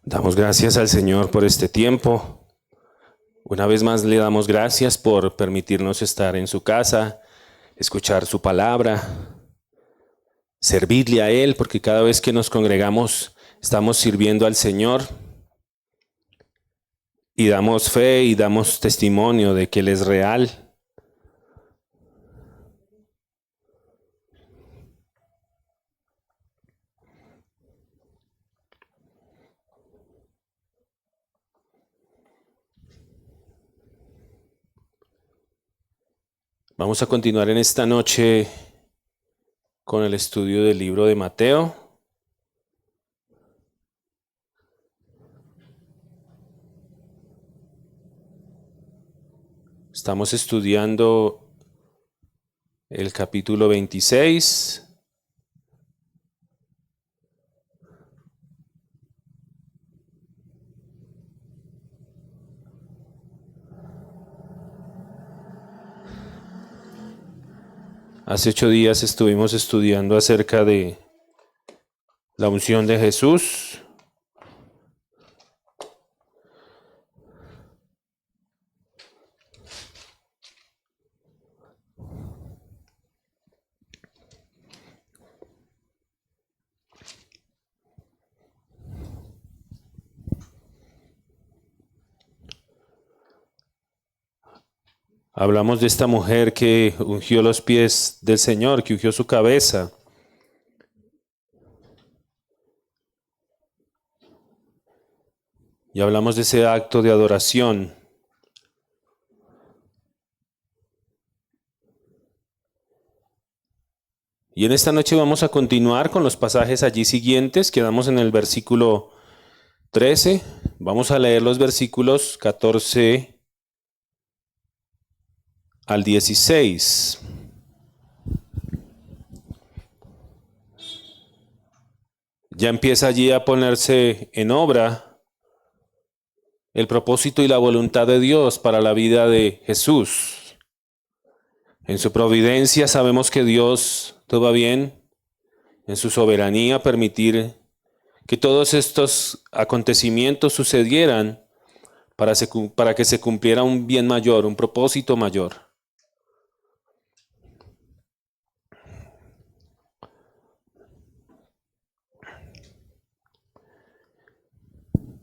Damos gracias al Señor por este tiempo. Una vez más le damos gracias por permitirnos estar en su casa, escuchar su palabra, servirle a Él, porque cada vez que nos congregamos estamos sirviendo al Señor y damos fe y damos testimonio de que Él es real. Vamos a continuar en esta noche con el estudio del libro de Mateo. Estamos estudiando el capítulo 26. Hace 8 días estuvimos estudiando acerca de la unción de Jesús. Hablamos de esta mujer que ungió los pies del Señor, que ungió su cabeza. Y hablamos de ese acto de adoración. Y en esta noche vamos a continuar con los pasajes allí siguientes. Quedamos en el versículo 13. Vamos a leer los versículos 14 al 16. Ya empieza allí a ponerse en obra el propósito y la voluntad de Dios para la vida de Jesús. En su providencia sabemos que Dios todo va bien, en su soberanía permitir que todos estos acontecimientos sucedieran para que se cumpliera un bien mayor, un propósito mayor.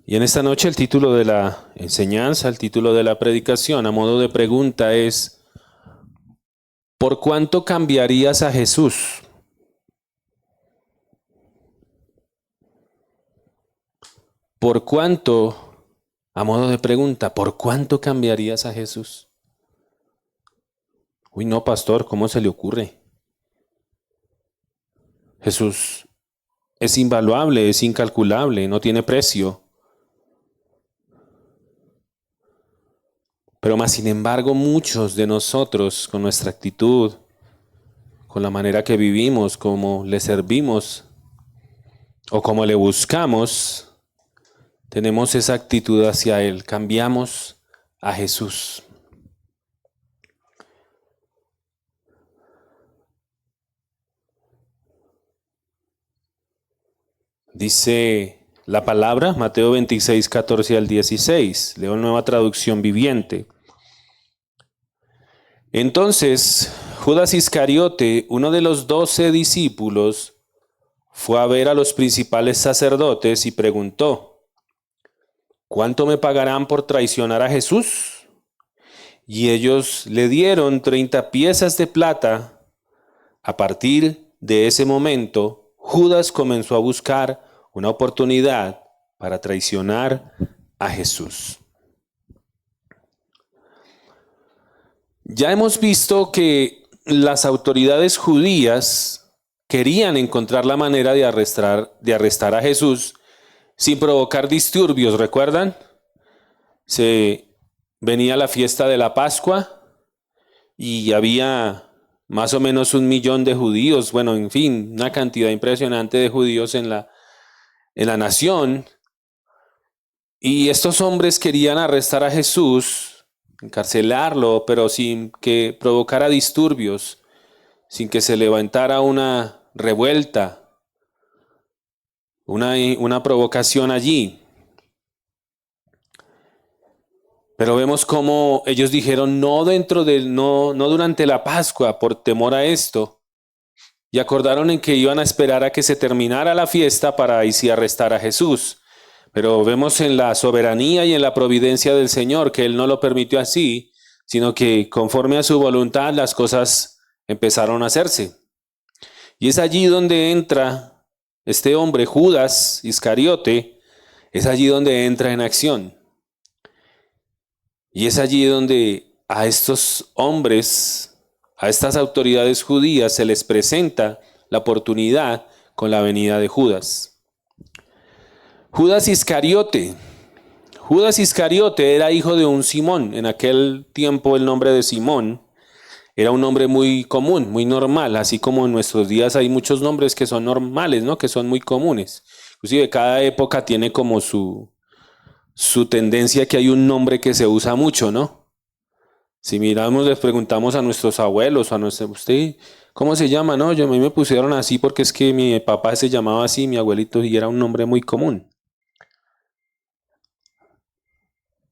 Y en esta noche el título de la enseñanza, el título de la predicación, a modo de pregunta es: ¿por cuánto cambiarías a Jesús? ¿Por cuánto, a modo de pregunta, por cuánto cambiarías a Jesús? Uy, no, pastor, ¿cómo se le ocurre? Jesús es invaluable, es incalculable, no tiene precio. Pero más sin embargo, muchos de nosotros, con nuestra actitud, con la manera que vivimos, como le servimos o como le buscamos, tenemos esa actitud hacia Él. Cambiamos a Jesús. Dice la palabra, Mateo 26, 14 al 16. Leo Nueva Traducción Viviente. Entonces, Judas Iscariote, uno de los 12 discípulos, fue a ver a los principales sacerdotes y preguntó: ¿cuánto me pagarán por traicionar a Jesús? Y ellos le dieron 30 piezas de plata. A partir de ese momento, Judas comenzó a buscar una oportunidad para traicionar a Jesús. Ya hemos visto que las autoridades judías querían encontrar la manera de arrestar a Jesús sin provocar disturbios, ¿recuerdan? Se venía la fiesta de la Pascua y había más o menos 1 millón de judíos, bueno, en fin, una cantidad impresionante de judíos en la nación. Y estos hombres querían arrestar a Jesús, encarcelarlo, pero sin que provocara disturbios, sin que se levantara una revuelta, una provocación allí. Pero vemos cómo ellos dijeron no no durante la Pascua por temor a esto. Y acordaron en que iban a esperar a que se terminara la fiesta para ahí sí arrestar a Jesús. Pero vemos en la soberanía y en la providencia del Señor que Él no lo permitió así, sino que conforme a su voluntad las cosas empezaron a hacerse. Y es allí donde entra este hombre, Judas Iscariote, es allí donde entra en acción. Y es allí donde a estos hombres, a estas autoridades judías se les presenta la oportunidad con la venida de Judas. Judas Iscariote. Judas Iscariote era hijo de un Simón. En aquel tiempo el nombre de Simón era un nombre muy común, muy normal, así como en nuestros días hay muchos nombres que son normales, ¿no? Que son muy comunes. Inclusive cada época tiene como su tendencia que hay un nombre que se usa mucho, ¿no? Si miramos, les preguntamos a nuestros abuelos, ¿usted cómo se llama? No, a mí me pusieron así porque es que mi papá se llamaba así, mi abuelito, y era un nombre muy común.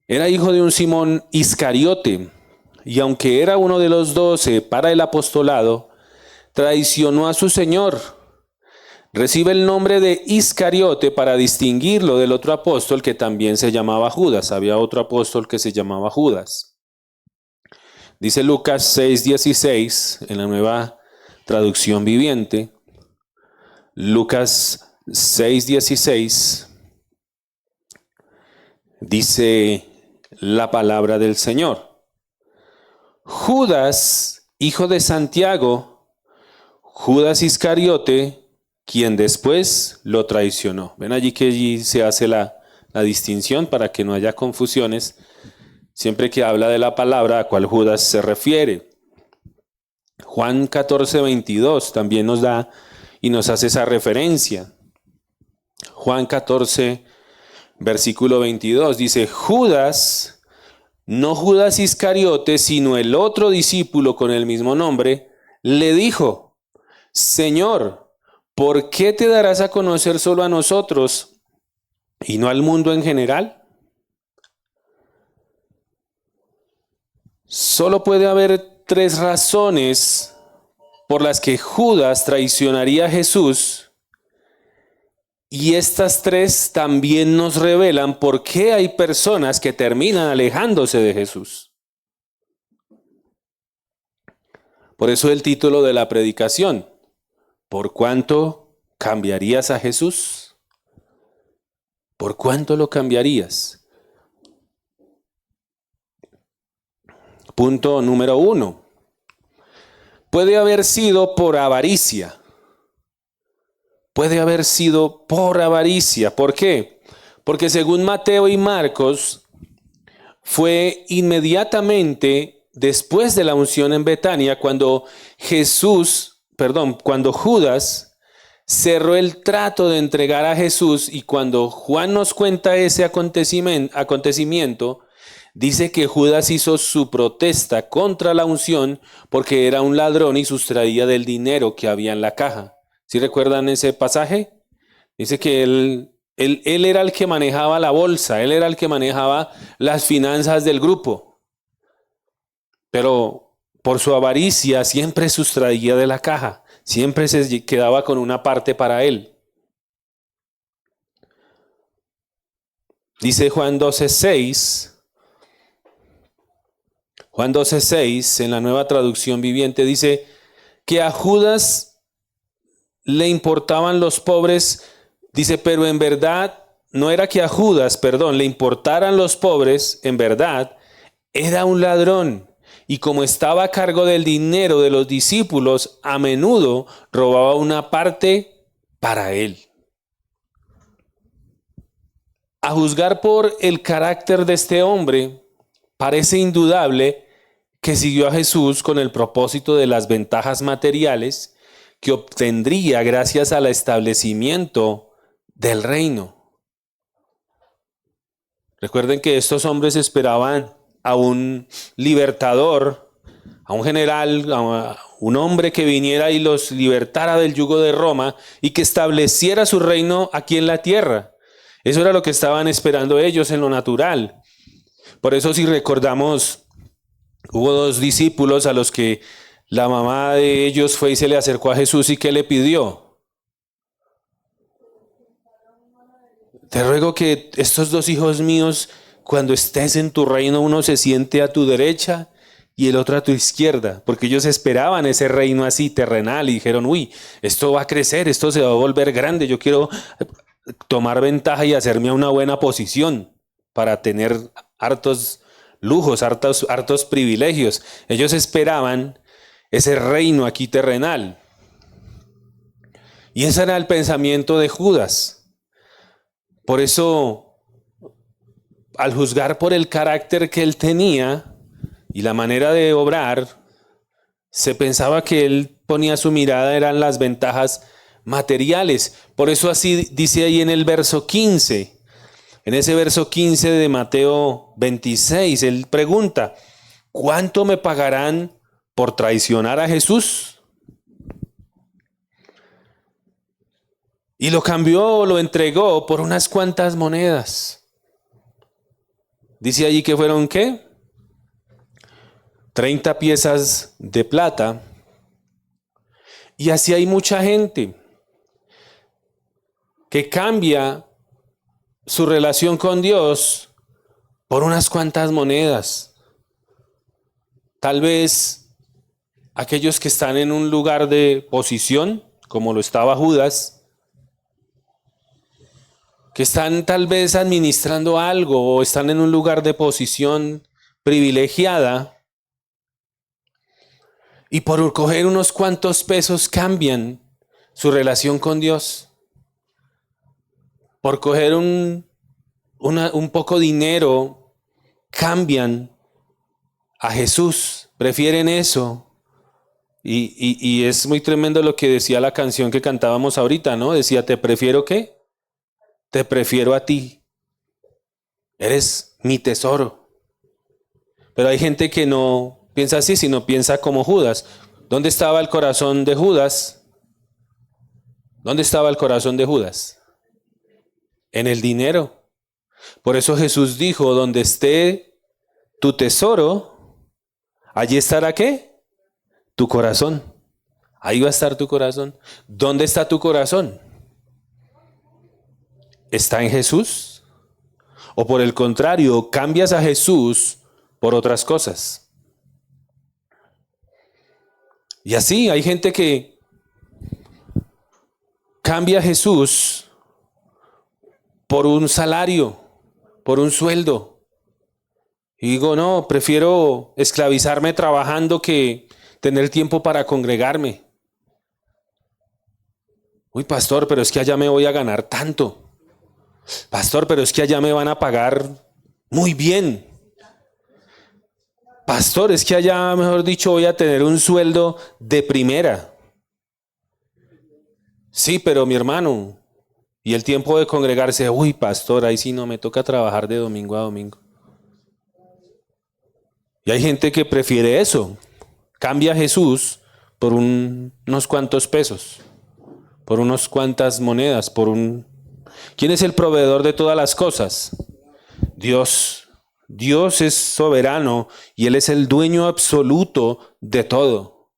Era hijo de un Simón Iscariote, y aunque era uno de los 12 para el apostolado, traicionó a su Señor. Recibe el nombre de Iscariote para distinguirlo del otro apóstol que también se llamaba Judas. Había otro apóstol que se llamaba Judas. Dice Lucas 6:16 en la Nueva Traducción Viviente. Lucas 6:16 dice la palabra del Señor. Judas, hijo de Santiago, Judas Iscariote, quien después lo traicionó. Ven allí que allí se hace la distinción para que no haya confusiones, siempre que habla de la palabra a cual Judas se refiere. Juan 14:22 también nos da y nos hace esa referencia. Juan 14, versículo 22 dice, Judas, no Judas Iscariote, sino el otro discípulo con el mismo nombre, le dijo, Señor, ¿por qué te darás a conocer solo a nosotros y no al mundo en general? Solo puede haber 3 razones por las que Judas traicionaría a Jesús, y estas 3 también nos revelan por qué hay personas que terminan alejándose de Jesús. Por eso el título de la predicación, ¿por cuánto cambiarías a Jesús? ¿Por cuánto lo cambiarías? Punto número 1. Puede haber sido por avaricia. Puede haber sido por avaricia. ¿Por qué? Porque según Mateo y Marcos, fue inmediatamente después de la unción en Betania cuando cuando Judas cerró el trato de entregar a Jesús, y cuando Juan nos cuenta ese acontecimiento, dice que Judas hizo su protesta contra la unción porque era un ladrón y sustraía del dinero que había en la caja. ¿Sí recuerdan ese pasaje? Dice que él era el que manejaba la bolsa, él era el que manejaba las finanzas del grupo. Pero por su avaricia siempre sustraía de la caja, siempre se quedaba con una parte para él. Dice Juan 12:6. Juan 12:6 en la Nueva Traducción Viviente dice que a Judas le importaban los pobres, dice, pero en verdad no era que a Judas, le importaran los pobres, en verdad era un ladrón, y como estaba a cargo del dinero de los discípulos, a menudo robaba una parte para él. A juzgar por el carácter de este hombre, parece indudable que siguió a Jesús con el propósito de las ventajas materiales que obtendría gracias al establecimiento del reino. Recuerden que estos hombres esperaban a un libertador, a un general, a un hombre que viniera y los libertara del yugo de Roma y que estableciera su reino aquí en la tierra. Eso era lo que estaban esperando ellos en lo natural. Por eso, si recordamos, hubo dos discípulos a los que la mamá de ellos fue y se le acercó a Jesús y ¿qué le pidió? Te ruego que estos dos hijos míos, cuando estés en tu reino, uno se siente a tu derecha y el otro a tu izquierda, porque ellos esperaban ese reino así terrenal y dijeron, uy, esto va a crecer, esto se va a volver grande, yo quiero tomar ventaja y hacerme a una buena posición para tener hartos lujos, hartos privilegios. Ellos esperaban ese reino aquí terrenal. Y ese era el pensamiento de Judas. Por eso, al juzgar por el carácter que él tenía y la manera de obrar, se pensaba que él ponía su mirada eran las ventajas materiales. Por eso así dice ahí en el verso 15. En ese verso 15 de Mateo 26, él pregunta, ¿cuánto me pagarán por traicionar a Jesús? Y lo cambió, lo entregó por unas cuantas monedas. Dice allí que fueron, ¿qué? 30 piezas de plata. Y así hay mucha gente que cambia su relación con Dios por unas cuantas monedas. Tal vez aquellos que están en un lugar de posición, como lo estaba Judas, que están tal vez administrando algo o están en un lugar de posición privilegiada y por coger unos cuantos pesos cambian su relación con Dios. Por coger un poco dinero, cambian a Jesús, prefieren eso. Y es muy tremendo lo que decía la canción que cantábamos ahorita, ¿no? Decía, ¿te prefiero qué? Te prefiero a ti. Eres mi tesoro. Pero hay gente que no piensa así, sino piensa como Judas. ¿Dónde estaba el corazón de Judas? ¿Dónde estaba el corazón de Judas? En el dinero. Por eso Jesús dijo, donde esté tu tesoro, allí estará ¿qué? Tu corazón. Ahí va a estar tu corazón. ¿Dónde está tu corazón? ¿Está en Jesús? ¿O por el contrario, cambias a Jesús por otras cosas? Y así hay gente que cambia a Jesús por un salario, por un sueldo. Y digo, no, prefiero esclavizarme trabajando que tener tiempo para congregarme. Uy, pastor, pero es que allá me voy a ganar tanto. Pastor, pero es que allá me van a pagar muy bien. Pastor, es que allá, mejor dicho, voy a tener un sueldo de primera. Sí, pero mi hermano, y el tiempo de congregarse, uy, pastor, ahí sí no me toca trabajar de domingo a domingo. Y hay gente que prefiere eso. Cambia a Jesús por unos cuantos pesos, por unas cuantas monedas, ¿Quién es el proveedor de todas las cosas? Dios. Dios es soberano y Él es el dueño absoluto de todo.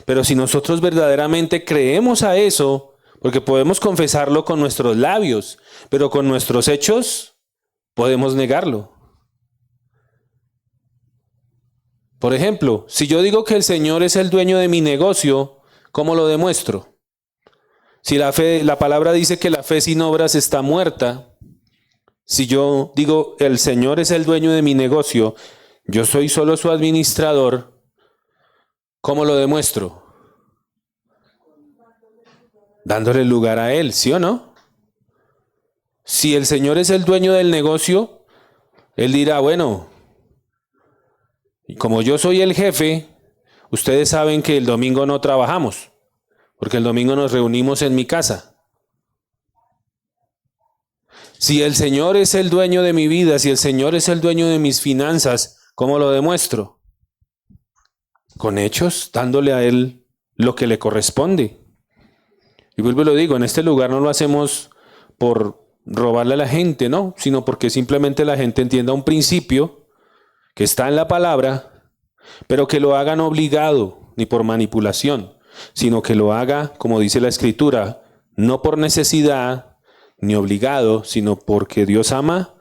Pero si nosotros verdaderamente creemos a eso, porque podemos confesarlo con nuestros labios, pero con nuestros hechos podemos negarlo. Por ejemplo, si yo digo que el Señor es el dueño de mi negocio, ¿cómo lo demuestro? Si la palabra dice que la fe sin obras está muerta, si yo digo el Señor es el dueño de mi negocio, yo soy solo su administrador, ¿cómo lo demuestro? Dándole lugar a Él, ¿sí o no? Si el Señor es el dueño del negocio, Él dirá, bueno, como yo soy el jefe, ustedes saben que el domingo no trabajamos, porque el domingo nos reunimos en mi casa. Si el Señor es el dueño de mi vida, si el Señor es el dueño de mis finanzas, ¿cómo lo demuestro? con hechos, dándole a él lo que le corresponde. Y vuelvo y lo digo, en este lugar no lo hacemos por robarle a la gente, no, sino porque simplemente la gente entienda un principio que está en la palabra, pero que lo hagan obligado, ni por manipulación, sino que lo haga, como dice la Escritura, no por necesidad ni obligado, sino porque Dios ama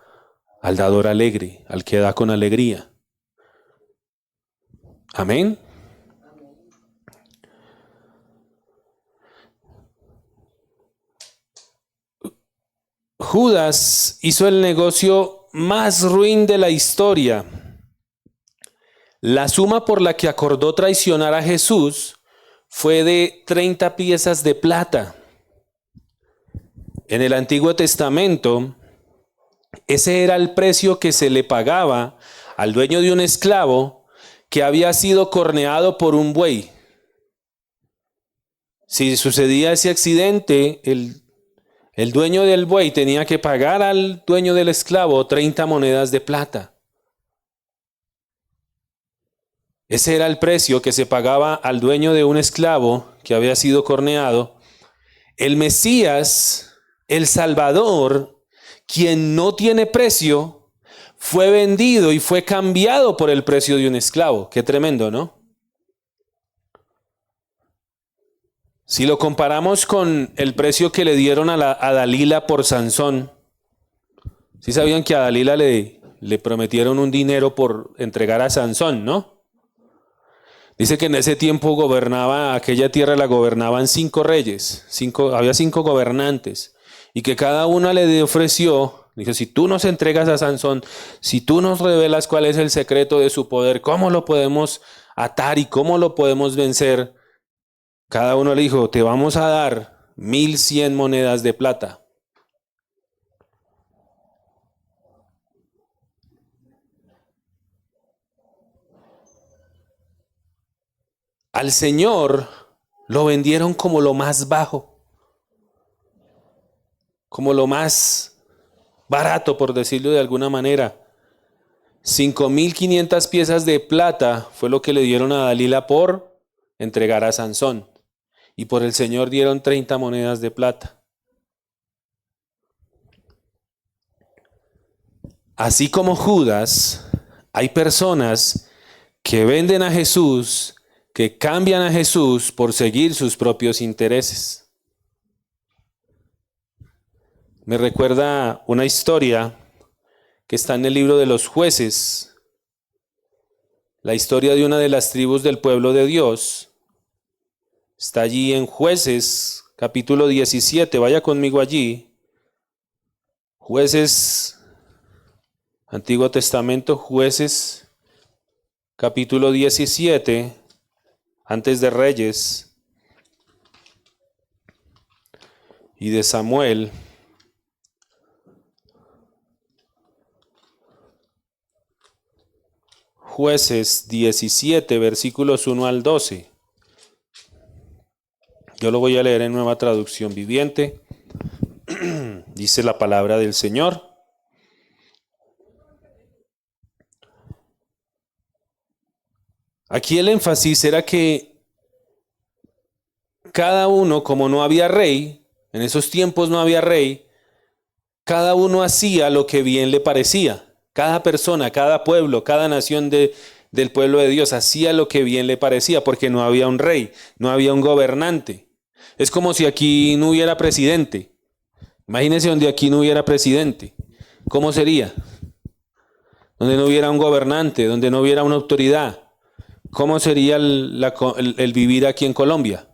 al dador alegre, al que da con alegría. Amén. Judas hizo el negocio más ruin de la historia. La suma por la que acordó traicionar a Jesús fue de 30 piezas de plata. En el Antiguo Testamento, ese era el precio que se le pagaba al dueño de un esclavo que había sido corneado por un buey. Si sucedía ese accidente, el dueño del buey tenía que pagar al dueño del esclavo 30 monedas de plata. Ese era el precio que se pagaba al dueño de un esclavo que había sido corneado. El Mesías, el Salvador, quien no tiene precio, fue vendido y fue cambiado por el precio de un esclavo. Qué tremendo, ¿no? Si lo comparamos con el precio que le dieron a Dalila por Sansón, ¿sí sabían que a Dalila le prometieron un dinero por entregar a Sansón, no? Dice que en ese tiempo gobernaba aquella tierra, la gobernaban 5 reyes, había 5 gobernantes, y que cada una le ofreció, dijo, si tú nos entregas a Sansón, si tú nos revelas cuál es el secreto de su poder, cómo lo podemos atar y cómo lo podemos vencer, cada uno le dijo, te vamos a dar 1100 monedas de plata. Al Señor lo vendieron como lo más bajo, como lo más barato, por decirlo de alguna manera. 5.500 piezas de plata fue lo que le dieron a Dalila por entregar a Sansón. Y por el Señor dieron 30 monedas de plata. Así como Judas, hay personas que venden a Jesús, que cambian a Jesús por seguir sus propios intereses. Me recuerda una historia que está en el libro de los Jueces, la historia de una de las tribus del pueblo de Dios. Está allí en Jueces, capítulo 17, vaya conmigo allí. Jueces, Antiguo Testamento, Jueces, capítulo 17, antes de Reyes y de Samuel. Jueces 17, versículos 1 al 12. Yo lo voy a leer en Nueva Traducción Viviente. Dice la palabra del Señor. Aquí el énfasis era que cada uno, como no había rey, en esos tiempos no había rey, cada uno hacía lo que bien le parecía. Cada persona, cada pueblo, cada nación del pueblo de Dios hacía lo que bien le parecía porque no había un rey, no había un gobernante. Es como si aquí no hubiera presidente. Imagínense donde aquí no hubiera presidente. ¿Cómo sería? Donde no hubiera un gobernante, donde no hubiera una autoridad. ¿Cómo sería el vivir aquí en Colombia?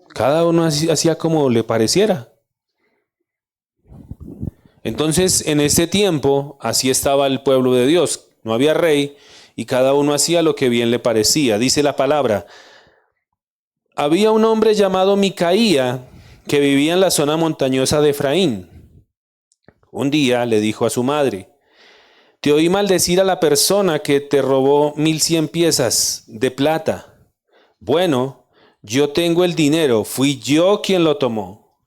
Cada uno hacía como le pareciera. Entonces, en ese tiempo, así estaba el pueblo de Dios. No había rey y cada uno hacía lo que bien le parecía. Dice la palabra, había un hombre llamado Micaía que vivía en la zona montañosa de Efraín. Un día le dijo a su madre, te oí maldecir a la persona que te robó 1100 piezas de plata. Bueno, yo tengo el dinero, fui yo quien lo tomó.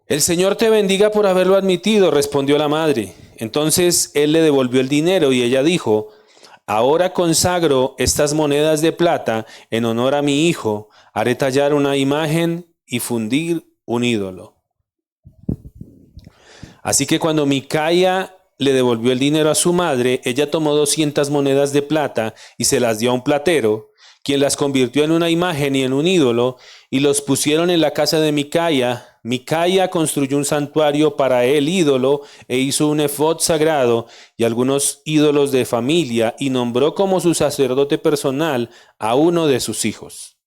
El Señor te bendiga por haberlo admitido, respondió la madre. Entonces él le devolvió el dinero y ella dijo, Ahora consagro estas monedas de plata en honor a mi hijo. Haré tallar una imagen y fundir un ídolo. Así que cuando Micaya le devolvió el dinero a su madre, ella tomó 200 monedas de plata y se las dio a un platero, quien las convirtió en una imagen y en un ídolo, y los pusieron en la casa de Micaya. Micaya construyó un santuario para el ídolo e hizo un efod sagrado y algunos ídolos de familia, y nombró como su sacerdote personal a uno de sus hijos.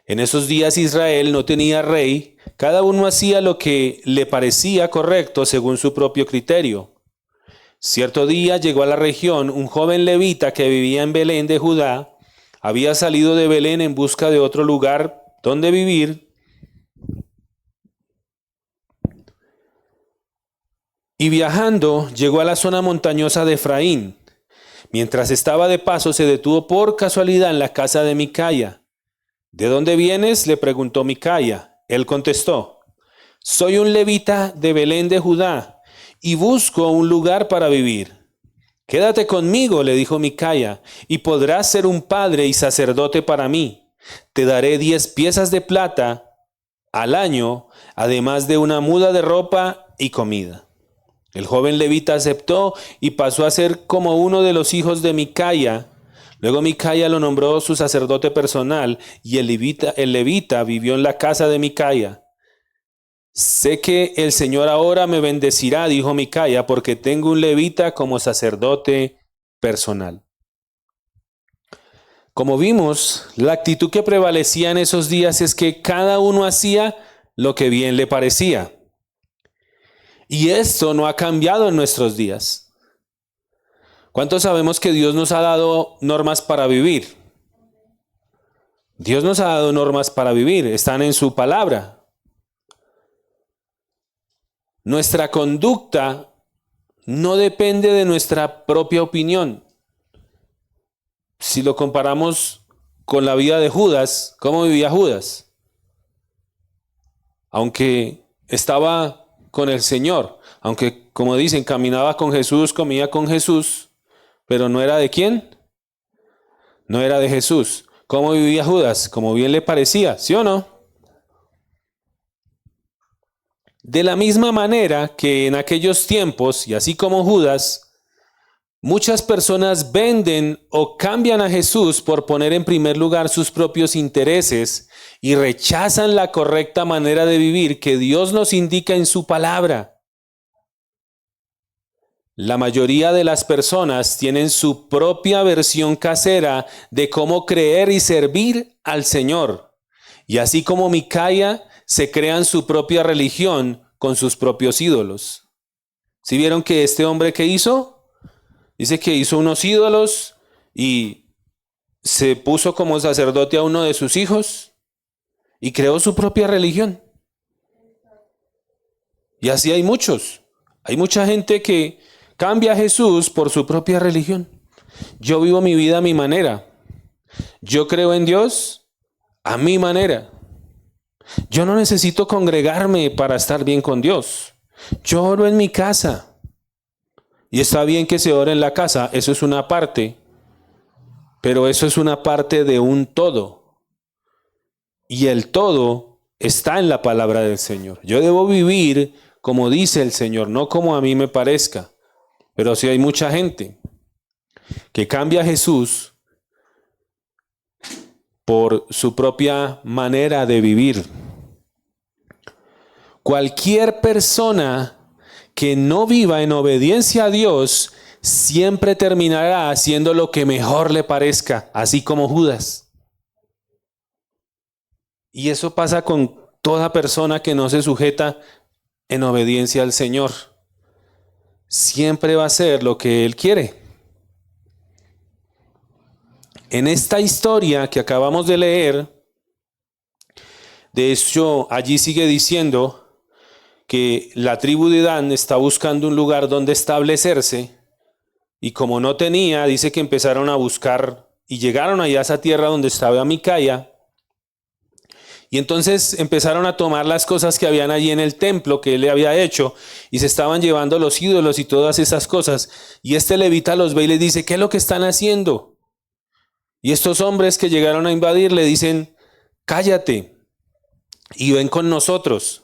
En esos días Israel no tenía rey, cada uno hacía lo que le parecía correcto según su propio criterio. Cierto día llegó a la región un joven levita que vivía en Belén de Judá. Había salido de Belén en busca de otro lugar donde vivir y viajando llegó a la zona montañosa de Efraín. Mientras estaba de paso se detuvo por casualidad en la casa de Micaya. ¿De dónde vienes?, le preguntó Micaya. Él contestó: soy un levita de Belén de Judá y busco un lugar para vivir. Quédate conmigo, le dijo Micaya, y podrás ser un padre y sacerdote para mí. Te daré 10 piezas de plata al año, además de una muda de ropa y comida. El joven levita aceptó y pasó a ser como uno de los hijos de Micaya. Luego Micaya lo nombró su sacerdote personal y el levita vivió en la casa de Micaya. Sé que el Señor ahora me bendecirá, dijo Micaya, porque tengo un levita como sacerdote personal. Como vimos, la actitud que prevalecía en esos días es que cada uno hacía lo que bien le parecía. Y esto no ha cambiado en nuestros días. ¿Cuántos sabemos que Dios nos ha dado normas para vivir? Dios nos ha dado normas para vivir, están en su palabra. Nuestra conducta no depende de nuestra propia opinión. Si lo comparamos con la vida de Judas, ¿cómo vivía Judas? Aunque estaba con el Señor, aunque, como dicen, caminaba con Jesús, comía con Jesús, pero ¿no era de quién? No era de Jesús. ¿Cómo vivía Judas? Como bien le parecía, ¿sí o no? De la misma manera que en aquellos tiempos, y así como Judas, muchas personas venden o cambian a Jesús por poner en primer lugar sus propios intereses y rechazan la correcta manera de vivir que Dios nos indica en su palabra. La mayoría de las personas tienen su propia versión casera de cómo creer y servir al Señor. Y así como Micaya, se crean su propia religión con sus propios ídolos. ¿Sí vieron que este hombre qué hizo? Dice que hizo unos ídolos y se puso como sacerdote a uno de sus hijos y creó su propia religión. Y así hay muchos. Hay mucha gente que cambia a Jesús por su propia religión. Yo vivo mi vida a mi manera. Yo creo en Dios a mi manera. Yo no necesito congregarme para estar bien con Dios. Yo oro en mi casa. Y está bien que se ore en la casa, eso es una parte. Pero eso es una parte de un todo. Y el todo está en la palabra del Señor. Yo debo vivir como dice el Señor, no como a mí me parezca. Pero sí hay mucha gente que cambia a Jesús por su propia manera de vivir. Cualquier persona que no viva en obediencia a Dios siempre terminará haciendo lo que mejor le parezca, así como Judas. Y eso pasa con toda persona que no se sujeta en obediencia al Señor. Siempre va a hacer lo que Él quiere. En esta historia que acabamos de leer, de hecho, allí sigue diciendo que la tribu de Dan está buscando un lugar donde establecerse y como no tenía, dice que empezaron a buscar y llegaron allá a esa tierra donde estaba Micaya Y entonces empezaron a tomar las cosas que habían allí en el templo que él le había hecho y se estaban llevando los ídolos y todas esas cosas. Y este levita los ve y les dice, ¿qué es lo que están haciendo? Y estos hombres que llegaron a invadir le dicen, cállate y ven con nosotros.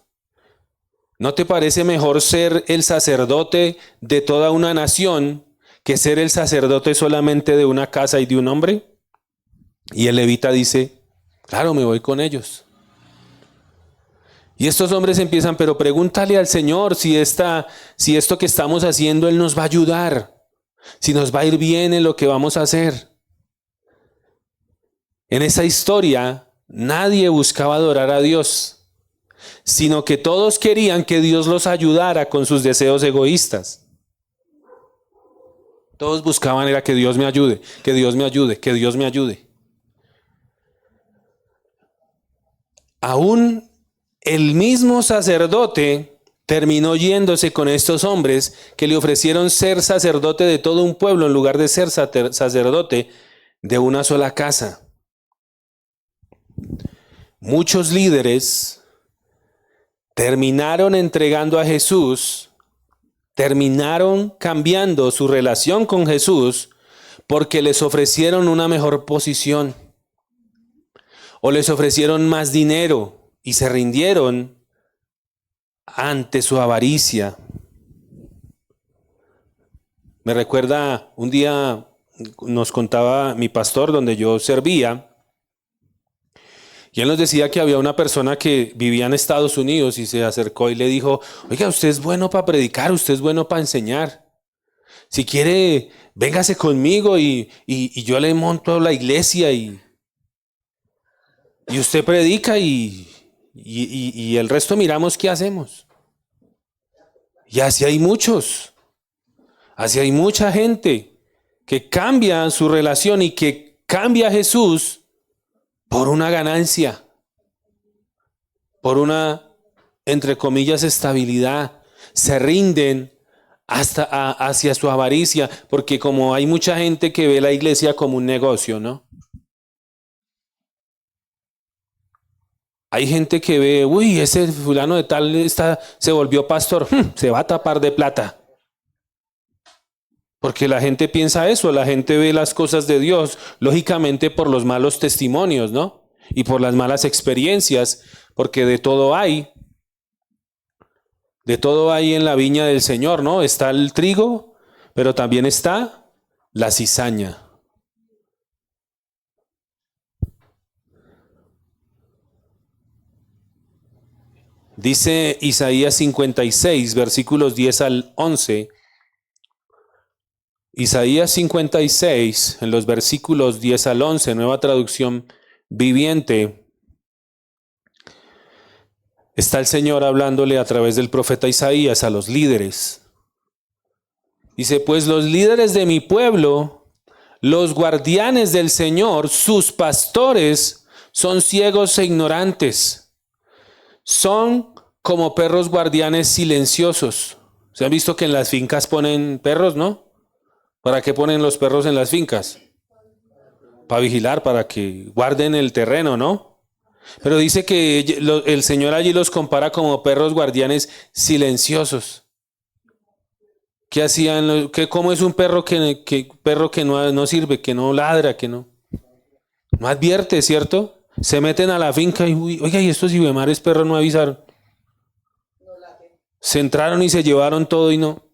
¿No te parece mejor ser el sacerdote de toda una nación que ser el sacerdote solamente de una casa y de un hombre? Y el levita dice, claro, me voy con ellos. Y estos hombres empiezan, pero pregúntale al Señor si esto que estamos haciendo, Él nos va a ayudar, si nos va a ir bien en lo que vamos a hacer. En esa historia, nadie buscaba adorar a Dios, sino que todos querían que Dios los ayudara con sus deseos egoístas. Todos buscaban era que Dios me ayude, que Dios me ayude, que Dios me ayude. Aún el mismo sacerdote terminó yéndose con estos hombres que le ofrecieron ser sacerdote de todo un pueblo en lugar de ser sacerdote de una sola casa. Muchos líderes terminaron entregando a Jesús, terminaron cambiando su relación con Jesús porque les ofrecieron una mejor posición o les ofrecieron más dinero y se rindieron ante su avaricia. Me recuerda, un día nos contaba mi pastor donde yo servía, y él nos decía que había una persona que vivía en Estados Unidos y se acercó y le dijo, oiga, usted es bueno para predicar, usted es bueno para enseñar. Si quiere, véngase conmigo y yo le monto la iglesia y usted predica y el resto miramos qué hacemos. Y así hay muchos, así hay mucha gente que cambia su relación y que cambia a Jesús por una ganancia, por una, entre comillas, estabilidad. Se rinden hacia su avaricia, porque como hay mucha gente que ve la iglesia como un negocio, ¿no? Hay gente que ve, uy, ese fulano de tal se volvió pastor, se va a tapar de plata. Porque la gente piensa eso, la gente ve las cosas de Dios, lógicamente por los malos testimonios, ¿no? Y por las malas experiencias, porque de todo hay en la viña del Señor, ¿no? Está el trigo, pero también está la cizaña. Dice Isaías 56, versículos 10 al 11. Isaías 56, en los versículos 10 al 11, nueva traducción viviente. Está el Señor hablándole a través del profeta Isaías a los líderes. Dice, pues los líderes de mi pueblo, los guardianes del Señor, sus pastores, son ciegos e ignorantes. Son como perros guardianes silenciosos. ¿Se han visto que en las fincas ponen perros, no? ¿Para qué ponen los perros en las fincas? Para vigilar, para que guarden el terreno, ¿no? Pero dice que el Señor allí los compara como perros guardianes silenciosos. ¿Qué hacían? ¿Cómo es un perro que no sirve, que no ladra, que no advierte, ¿cierto? Se meten a la finca y, oiga, y estos hijos perros no avisaron. Se entraron y se llevaron todo y no.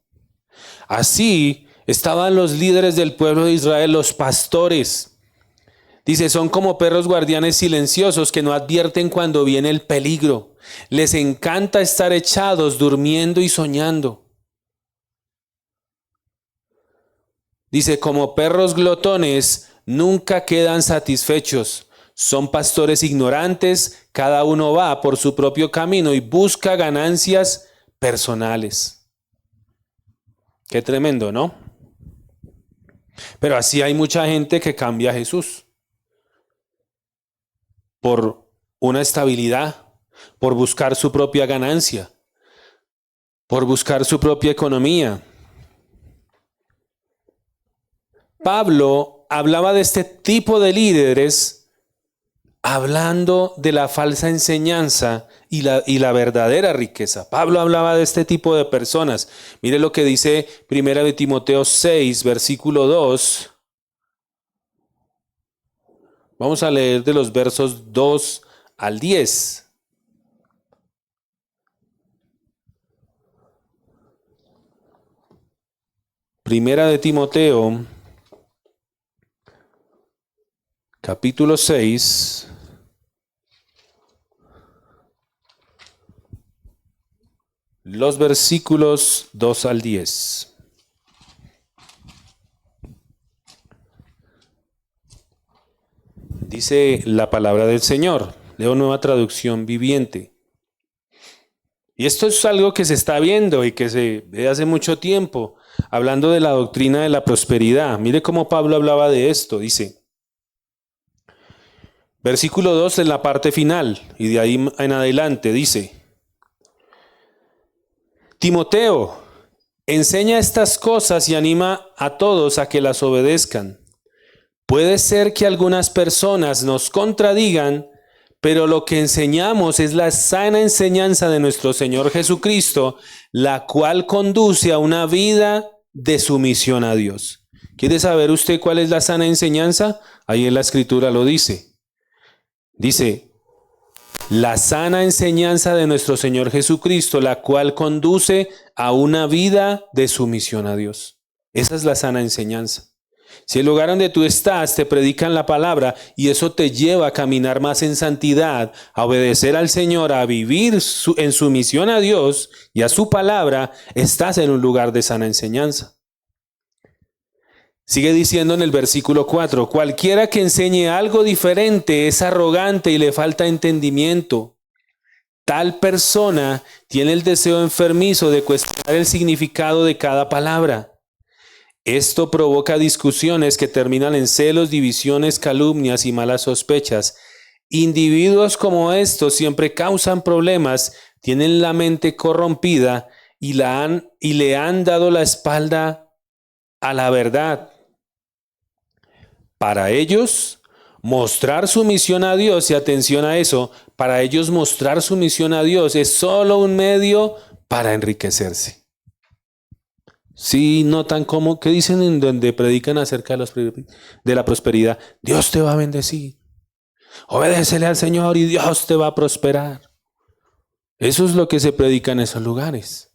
Así estaban los líderes del pueblo de Israel, los pastores. Dice, son como perros guardianes silenciosos que no advierten cuando viene el peligro. Les encanta estar echados, durmiendo y soñando. Dice, como perros glotones, nunca quedan satisfechos. Son pastores ignorantes, cada uno va por su propio camino y busca ganancias personales. Qué tremendo, ¿no? Pero así hay mucha gente que cambia a Jesús por una estabilidad, por buscar su propia ganancia, por buscar su propia economía. Pablo hablaba de este tipo de líderes hablando de la falsa enseñanza y la verdadera riqueza. Pablo hablaba de este tipo de personas. Mire lo que dice 1 de Timoteo 6, versículo 2. Vamos a leer de los versos 2 al 10. Primera de Timoteo, capítulo 6, los versículos 2 al 10. Dice la palabra del Señor, leo Nueva Traducción Viviente. Y esto es algo que se está viendo y que se ve hace mucho tiempo, hablando de la doctrina de la prosperidad. Mire cómo Pablo hablaba de esto, dice, versículo 2 en la parte final, y de ahí en adelante, dice, Timoteo, enseña estas cosas y anima a todos a que las obedezcan. Puede ser que algunas personas nos contradigan, pero lo que enseñamos es la sana enseñanza de nuestro Señor Jesucristo, la cual conduce a una vida de sumisión a Dios. ¿Quiere saber usted cuál es la sana enseñanza? Ahí en la Escritura lo dice. Dice, la sana enseñanza de nuestro Señor Jesucristo, la cual conduce a una vida de sumisión a Dios. Esa es la sana enseñanza. Si el lugar donde tú estás te predican la palabra y eso te lleva a caminar más en santidad, a obedecer al Señor, a vivir en sumisión a Dios y a su palabra, estás en un lugar de sana enseñanza. Sigue diciendo en el versículo 4, cualquiera que enseñe algo diferente es arrogante y le falta entendimiento. Tal persona tiene el deseo enfermizo de cuestionar el significado de cada palabra. Esto provoca discusiones que terminan en celos, divisiones, calumnias y malas sospechas. Individuos como estos siempre causan problemas, tienen la mente corrompida y le han dado la espalda a la verdad. Para ellos, mostrar sumisión a Dios, y atención a eso, para ellos mostrar sumisión a Dios es solo un medio para enriquecerse. Sí, notan cómo, ¿qué dicen en donde predican acerca de la prosperidad? Dios te va a bendecir. Obedécele al Señor y Dios te va a prosperar. Eso es lo que se predica en esos lugares.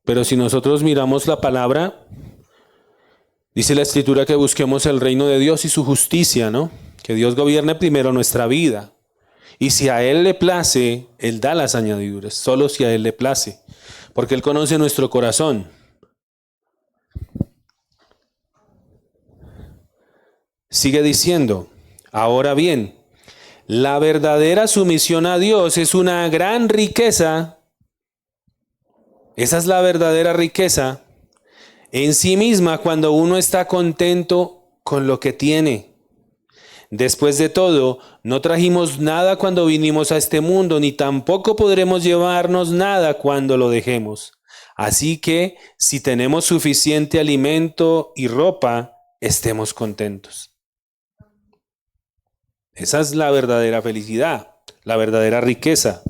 Pero si nosotros miramos la palabra, dice la Escritura que busquemos el reino de Dios y su justicia, ¿no? Que Dios gobierne primero nuestra vida. Y si a Él le place, Él da las añadiduras, solo si a Él le place. Porque Él conoce nuestro corazón. Sigue diciendo, ahora bien, la verdadera sumisión a Dios es una gran riqueza. Esa es la verdadera riqueza en sí misma cuando uno está contento con lo que tiene. Después de todo, no trajimos nada cuando vinimos a este mundo, ni tampoco podremos llevarnos nada cuando lo dejemos. Así que, si tenemos suficiente alimento y ropa, estemos contentos. Esa es la verdadera felicidad, la verdadera riqueza.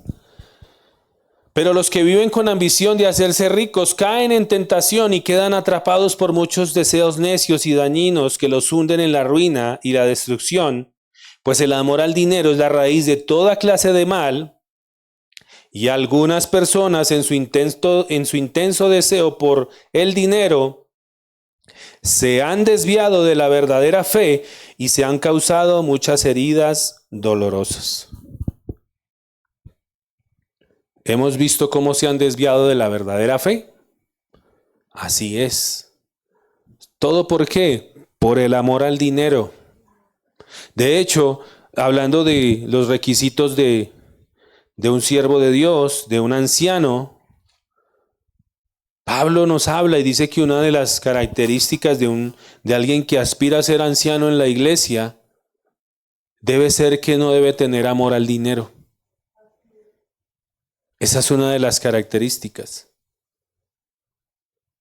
Pero los que viven con ambición de hacerse ricos caen en tentación y quedan atrapados por muchos deseos necios y dañinos que los hunden en la ruina y la destrucción, pues el amor al dinero es la raíz de toda clase de mal, y algunas personas en su intenso deseo por el dinero se han desviado de la verdadera fe y se han causado muchas heridas dolorosas. ¿Hemos visto cómo se han desviado de la verdadera fe? Así es. ¿Todo por qué? Por el amor al dinero. De hecho, hablando de los requisitos de un siervo de Dios, de un anciano, Pablo nos habla y dice que una de las características de alguien que aspira a ser anciano en la iglesia debe ser que no debe tener amor al dinero. Esa es una de las características.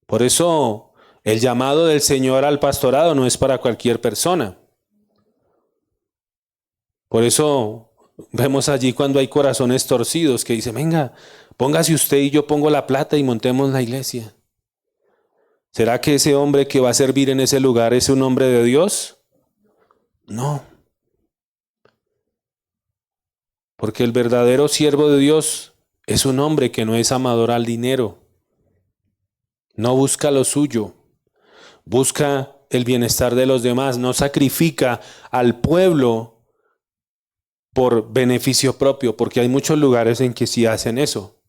Por eso el llamado del Señor al pastorado no es para cualquier persona. Por eso vemos allí cuando hay corazones torcidos que dicen, venga, póngase usted y yo pongo la plata y montemos la iglesia. ¿Será que ese hombre que va a servir en ese lugar es un hombre de Dios? No. Porque el verdadero siervo de Dios es un hombre que no es amador al dinero. No busca lo suyo. Busca el bienestar de los demás. No sacrifica al pueblo por beneficio propio, porque hay muchos lugares en que sí hacen eso.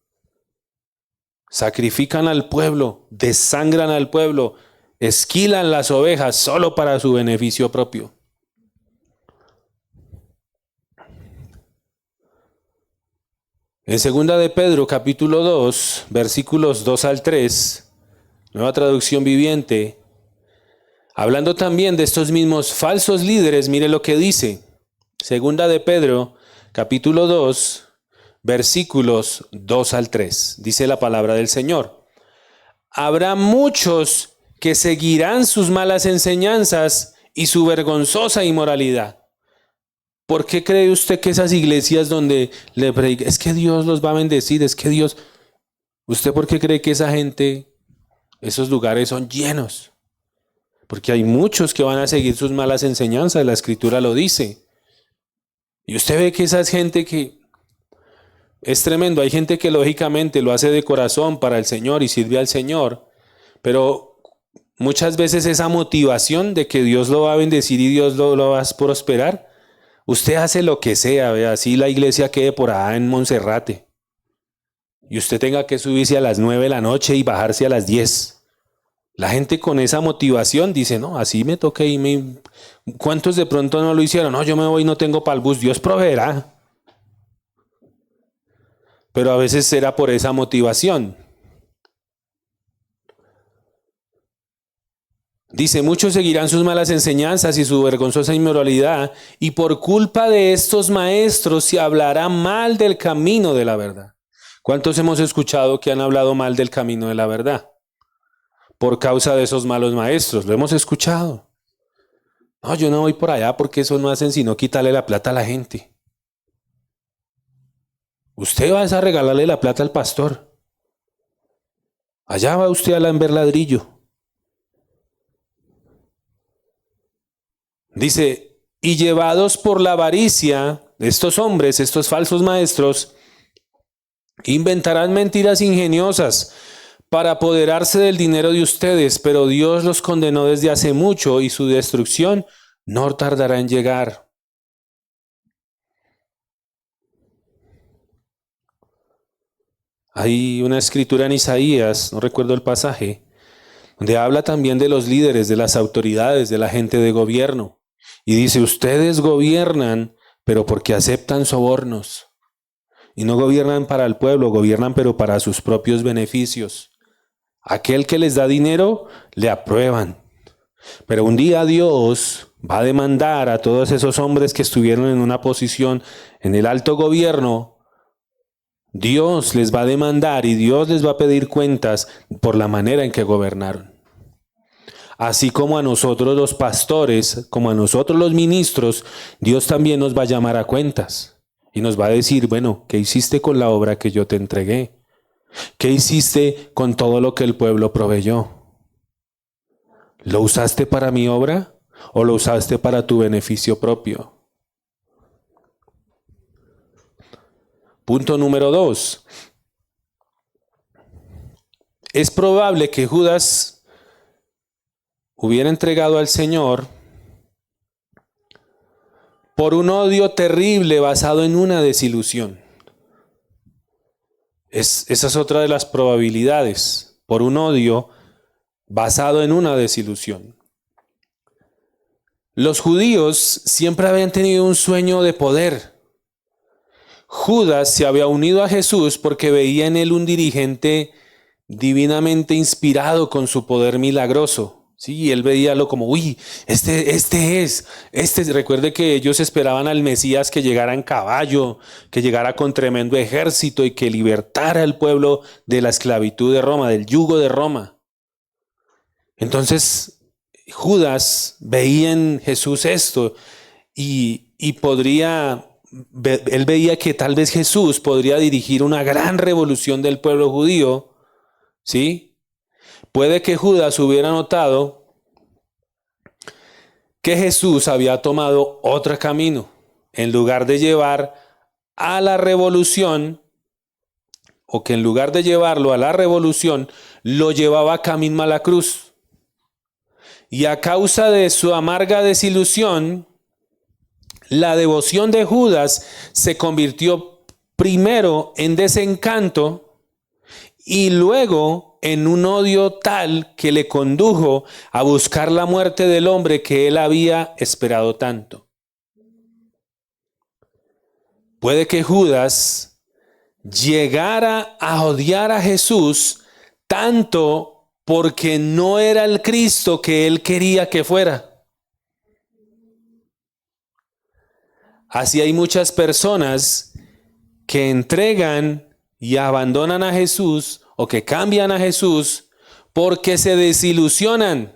Sacrifican al pueblo, desangran al pueblo, esquilan las ovejas solo para su beneficio propio. En 2 de Pedro, capítulo 2, versículos 2 al 3, Nueva Traducción Viviente, hablando también de estos mismos falsos líderes, mire lo que dice. 2 de Pedro, capítulo 2, versículos 2 al 3. Dice la palabra del Señor. Habrá muchos que seguirán sus malas enseñanzas y su vergonzosa inmoralidad. ¿Por qué cree usted que esas iglesias donde le predican, es que Dios los va a bendecir, es que Dios... ¿Usted por qué cree que esa gente, esos lugares son llenos? Porque hay muchos que van a seguir sus malas enseñanzas, la Escritura lo dice. Y usted ve que esa gente que es tremendo, hay gente que lógicamente lo hace de corazón para el Señor y sirve al Señor, pero muchas veces esa motivación de que Dios lo va a bendecir y Dios lo va a prosperar, usted hace lo que sea, vea, así la iglesia quede por allá en Monserrate y usted tenga que subirse a las 9 de la noche y bajarse a las 10. La gente con esa motivación dice, no, así me toca irme. ¿Cuántos de pronto no lo hicieron? No, yo me voy y no tengo para el bus, Dios proveerá. Pero a veces será por esa motivación. Dice, muchos seguirán sus malas enseñanzas y su vergonzosa inmoralidad, y por culpa de estos maestros se hablará mal del camino de la verdad. ¿Cuántos hemos escuchado que han hablado mal del camino de la verdad? Por causa de esos malos maestros, lo hemos escuchado. No, yo no voy por allá porque eso no hacen sino quitarle la plata a la gente. Usted va a regalarle la plata al pastor. Allá va usted a lamber ladrillo. Dice, y llevados por la avaricia, estos hombres, estos falsos maestros, inventarán mentiras ingeniosas para apoderarse del dinero de ustedes, pero Dios los condenó desde hace mucho y su destrucción no tardará en llegar. Hay una escritura en Isaías, no recuerdo el pasaje, donde habla también de los líderes, de las autoridades, de la gente de gobierno. Y dice, ustedes gobiernan, pero porque aceptan sobornos. Y no gobiernan para el pueblo, gobiernan pero para sus propios beneficios. Aquel que les da dinero, le aprueban. Pero un día Dios va a demandar a todos esos hombres que estuvieron en una posición en el alto gobierno. Dios les va a demandar y Dios les va a pedir cuentas por la manera en que gobernaron. Así como a nosotros los pastores, como a nosotros los ministros, Dios también nos va a llamar a cuentas y nos va a decir, bueno, ¿qué hiciste con la obra que yo te entregué? ¿Qué hiciste con todo lo que el pueblo proveyó? ¿Lo usaste para mi obra o lo usaste para tu beneficio propio? Punto número 2. Es probable que Judas hubiera entregado al Señor por un odio terrible basado en una desilusión. Esa es otra de las probabilidades, por un odio basado en una desilusión. Los judíos siempre habían tenido un sueño de poder. Judas se había unido a Jesús porque veía en él un dirigente divinamente inspirado con su poder milagroso. Sí, él veíalo como, uy, recuerde que ellos esperaban al Mesías que llegara en caballo, que llegara con tremendo ejército y que libertara al pueblo de la esclavitud de Roma, del yugo de Roma. Entonces, Judas veía en Jesús esto y y él veía que tal vez Jesús podría dirigir una gran revolución del pueblo judío, ¿sí? Puede que Judas hubiera notado que Jesús había tomado otro camino. En lugar de llevar a la revolución, o que en lugar de llevarlo a la revolución, lo llevaba camino a la cruz. Y a causa de su amarga desilusión, la devoción de Judas se convirtió primero en desencanto y luego en un odio tal que le condujo a buscar la muerte del hombre que él había esperado tanto. Puede que Judas llegara a odiar a Jesús tanto porque no era el Cristo que él quería que fuera. Así hay muchas personas que entregan y abandonan a Jesús o que cambian a Jesús porque se desilusionan,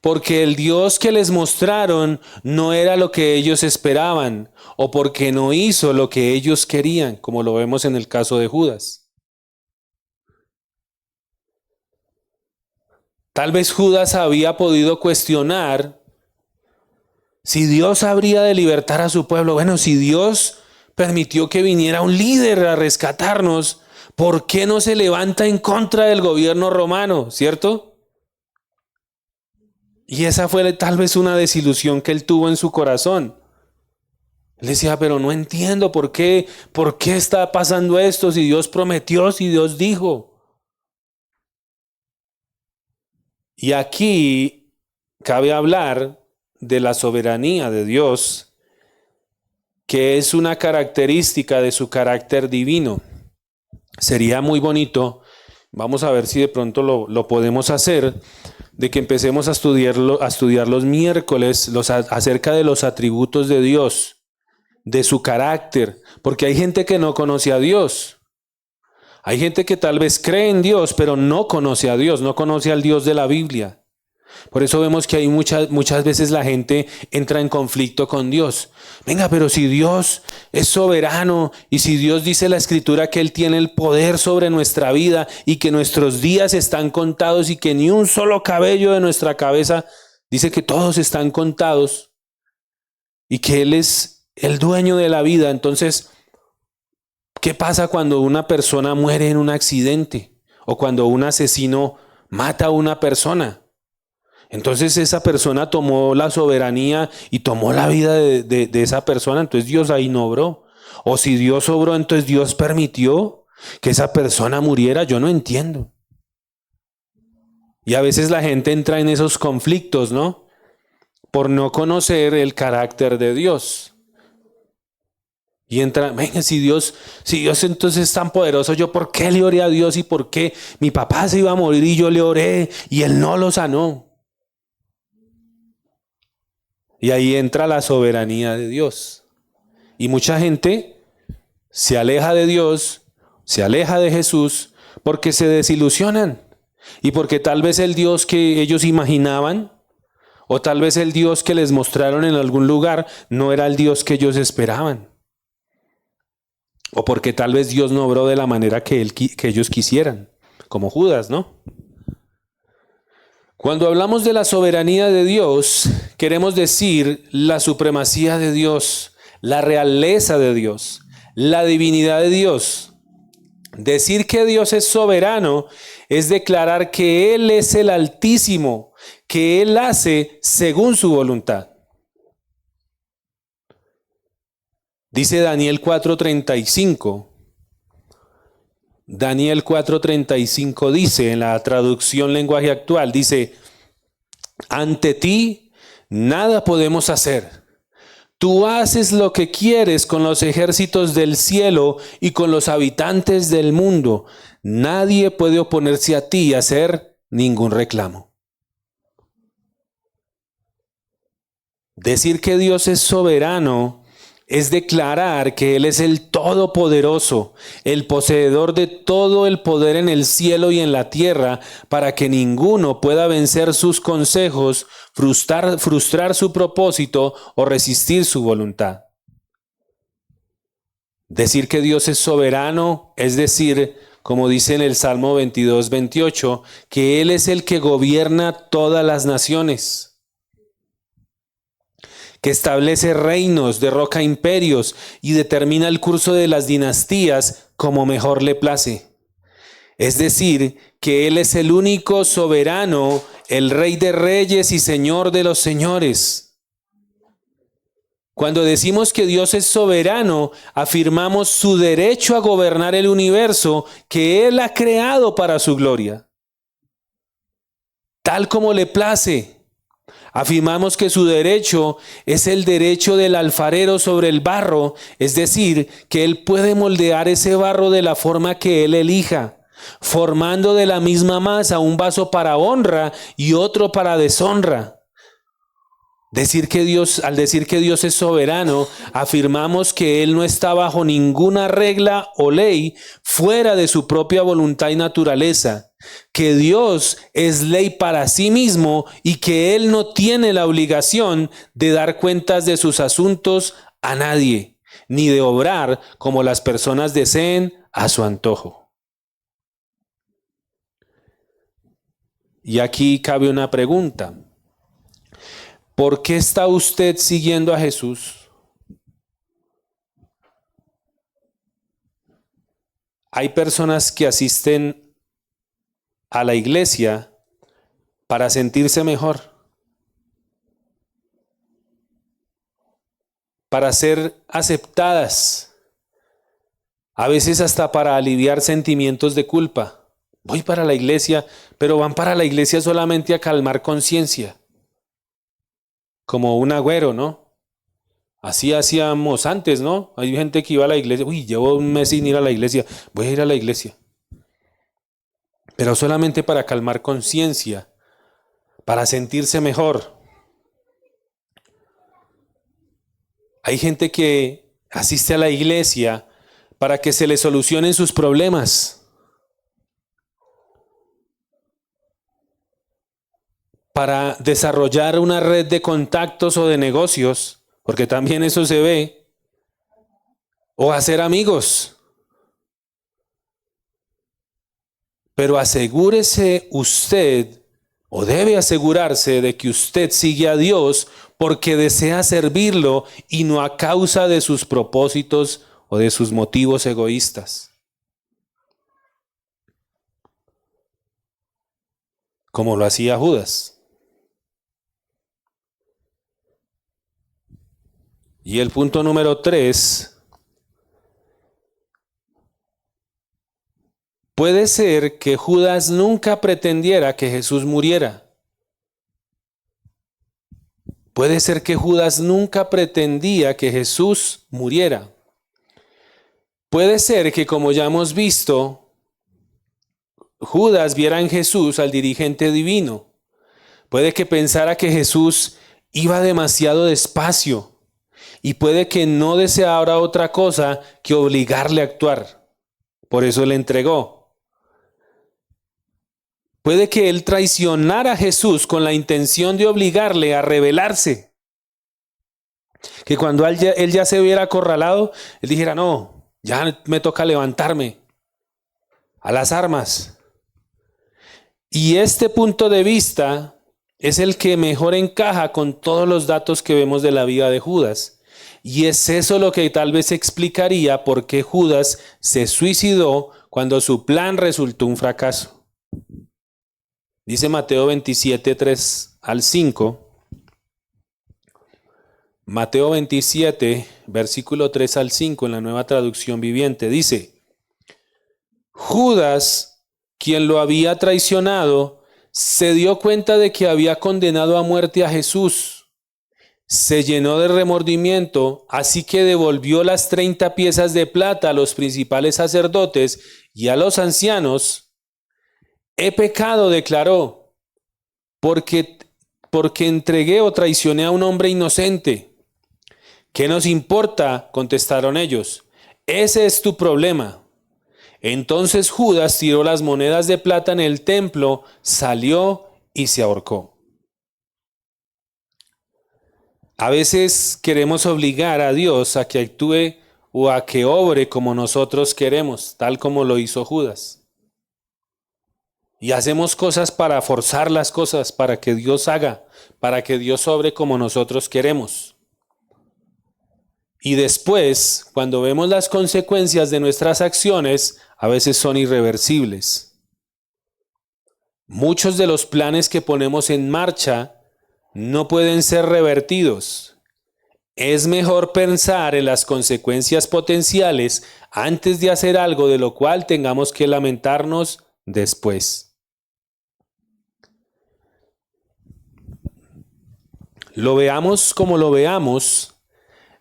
porque el Dios que les mostraron no era lo que ellos esperaban o porque no hizo lo que ellos querían, como lo vemos en el caso de Judas. Tal vez Judas había podido cuestionar si Dios habría de libertar a su pueblo. Bueno, si Dios permitió que viniera un líder a rescatarnos, ¿por qué no se levanta en contra del gobierno romano? ¿Cierto? Y esa fue tal vez una desilusión que él tuvo en su corazón. Él decía, pero no entiendo por qué está pasando esto, si Dios prometió, si Dios dijo. Y aquí cabe hablar de la soberanía de Dios, que es una característica de su carácter divino. Sería muy bonito, vamos a ver si de pronto lo podemos hacer, de que empecemos a estudiar los miércoles acerca de los atributos de Dios, de su carácter, porque hay gente que no conoce a Dios. Hay gente que tal vez cree en Dios, pero no conoce a Dios, no conoce al Dios de la Biblia. Por eso vemos que hay muchas veces la gente entra en conflicto con Dios. Venga, pero si Dios es soberano y si Dios dice la Escritura que Él tiene el poder sobre nuestra vida y que nuestros días están contados y que ni un solo cabello de nuestra cabeza, dice que todos están contados y que Él es el dueño de la vida. Entonces, ¿qué pasa cuando una persona muere en un accidente o cuando un asesino mata a una persona? Entonces esa persona tomó la soberanía y tomó la vida de esa persona, entonces Dios ahí no obró. O si Dios obró, entonces Dios permitió que esa persona muriera. Yo no entiendo. Y a veces la gente entra en esos conflictos, ¿no? Por no conocer el carácter de Dios. Y entra, venga, si Dios entonces es tan poderoso, ¿yo por qué le oré a Dios y por qué mi papá se iba a morir y yo le oré y Él no lo sanó? Y ahí entra la soberanía de Dios. Y mucha gente se aleja de Dios, se aleja de Jesús, porque se desilusionan. Y porque tal vez el Dios que ellos imaginaban, o tal vez el Dios que les mostraron en algún lugar, no era el Dios que ellos esperaban. O porque tal vez Dios no obró de la manera que ellos quisieran, como Judas, ¿no? Cuando hablamos de la soberanía de Dios, queremos decir la supremacía de Dios, la realeza de Dios, la divinidad de Dios. Decir que Dios es soberano es declarar que Él es el Altísimo, que Él hace según su voluntad. Dice Daniel 4:35. Daniel 4:35 dice, en la traducción lenguaje actual, dice, ante ti nada podemos hacer. Tú haces lo que quieres con los ejércitos del cielo y con los habitantes del mundo. Nadie puede oponerse a ti y hacer ningún reclamo. Decir que Dios es soberano es declarar que Él es el Todopoderoso, el poseedor de todo el poder en el cielo y en la tierra, para que ninguno pueda vencer sus consejos, frustrar su propósito o resistir su voluntad. Decir que Dios es soberano, es decir, como dice en el Salmo 22, 28, que Él es el que gobierna todas las naciones, que establece reinos, derroca imperios y determina el curso de las dinastías como mejor le place. Es decir, que Él es el único soberano, el Rey de reyes y Señor de los señores. Cuando decimos que Dios es soberano, afirmamos su derecho a gobernar el universo que Él ha creado para su gloria, tal como le place. Afirmamos que su derecho es el derecho del alfarero sobre el barro, es decir, que Él puede moldear ese barro de la forma que Él elija, formando de la misma masa un vaso para honra y otro para deshonra. Al decir que Dios es soberano, afirmamos que Él no está bajo ninguna regla o ley fuera de su propia voluntad y naturaleza, que Dios es ley para sí mismo y que Él no tiene la obligación de dar cuentas de sus asuntos a nadie, ni de obrar como las personas deseen a su antojo. Y aquí cabe una pregunta. ¿Por qué está usted siguiendo a Jesús? Hay personas que asisten a la iglesia para sentirse mejor, para ser aceptadas, a veces hasta para aliviar sentimientos de culpa. Voy para la iglesia, pero van para la iglesia solamente a calmar conciencia. Como un agüero, ¿no? Así hacíamos antes, ¿no? Hay gente que iba a la iglesia. Uy, llevo un mes sin ir a la iglesia. Voy a ir a la iglesia. Pero solamente para calmar conciencia, para sentirse mejor. Hay gente que asiste a la iglesia para que se le solucionen sus problemas. Para desarrollar una red de contactos o de negocios, porque también eso se ve, o hacer amigos. Pero asegúrese usted, o debe asegurarse de que usted sigue a Dios porque desea servirlo y no a causa de sus propósitos o de sus motivos egoístas. Como lo hacía Judas. Y el punto número 3, puede ser que Judas nunca pretendiera que Jesús muriera. Puede ser que Judas nunca pretendía que Jesús muriera. Puede ser que, como ya hemos visto, Judas viera en Jesús al dirigente divino. Puede que pensara que Jesús iba demasiado despacio. Y puede que no deseara otra cosa que obligarle a actuar. Por eso le entregó. Puede que él traicionara a Jesús con la intención de obligarle a rebelarse. Que cuando él ya se hubiera acorralado, él dijera, no, ya me toca levantarme a las armas. Y este punto de vista es el que mejor encaja con todos los datos que vemos de la vida de Judas. Y es eso lo que tal vez explicaría por qué Judas se suicidó cuando su plan resultó un fracaso. Dice Mateo 27, 3 al 5. Mateo 27, versículo 3 al 5 en la Nueva Traducción Viviente. Dice, Judas, quien lo había traicionado, se dio cuenta de que había condenado a muerte a Jesús. Se llenó de remordimiento, así que devolvió las 30 piezas de plata a los principales sacerdotes y a los ancianos. He pecado, declaró, porque entregué o traicioné a un hombre inocente. ¿Qué nos importa?, contestaron ellos. Ese es tu problema. Entonces Judas tiró las monedas de plata en el templo, salió y se ahorcó. A veces queremos obligar a Dios a que actúe o a que obre como nosotros queremos, tal como lo hizo Judas. Y hacemos cosas para forzar las cosas, para que Dios haga, para que Dios obre como nosotros queremos. Y después, cuando vemos las consecuencias de nuestras acciones, a veces son irreversibles. Muchos de los planes que ponemos en marcha no pueden ser revertidos. Es mejor pensar en las consecuencias potenciales antes de hacer algo de lo cual tengamos que lamentarnos después. Lo veamos como lo veamos,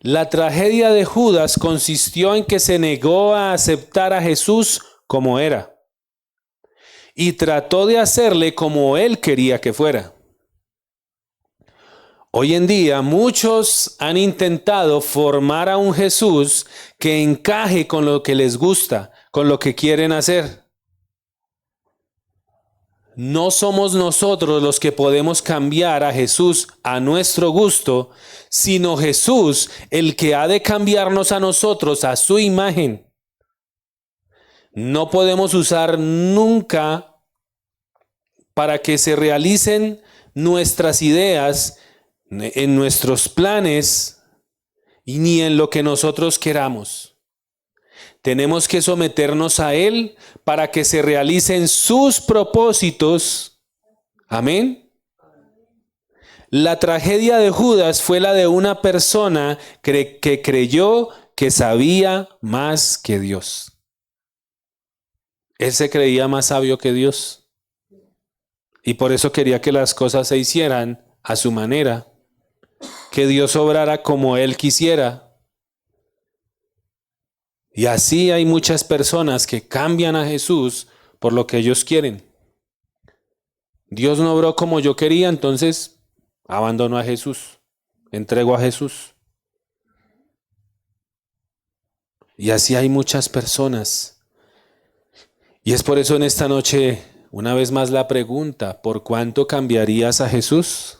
la tragedia de Judas consistió en que se negó a aceptar a Jesús como era y trató de hacerle como él quería que fuera. Hoy en día muchos han intentado formar a un Jesús que encaje con lo que les gusta, con lo que quieren hacer. No somos nosotros los que podemos cambiar a Jesús a nuestro gusto, sino Jesús el que ha de cambiarnos a nosotros a su imagen. No podemos usar nunca para que se realicen nuestras ideas en nuestros planes y ni en lo que nosotros queramos. Tenemos que someternos a Él para que se realicen sus propósitos. Amén. La tragedia de Judas fue la de una persona que creyó que sabía más que Dios. Él se creía más sabio que Dios. Y por eso quería que las cosas se hicieran a su manera, que Dios obrara como Él quisiera. Y así hay muchas personas que cambian a Jesús por lo que ellos quieren. Dios no obró como yo quería, entonces abandono a Jesús, entrego a Jesús. Y así hay muchas personas. Y es por eso en esta noche, una vez más la pregunta, ¿por cuánto cambiarías a Jesús?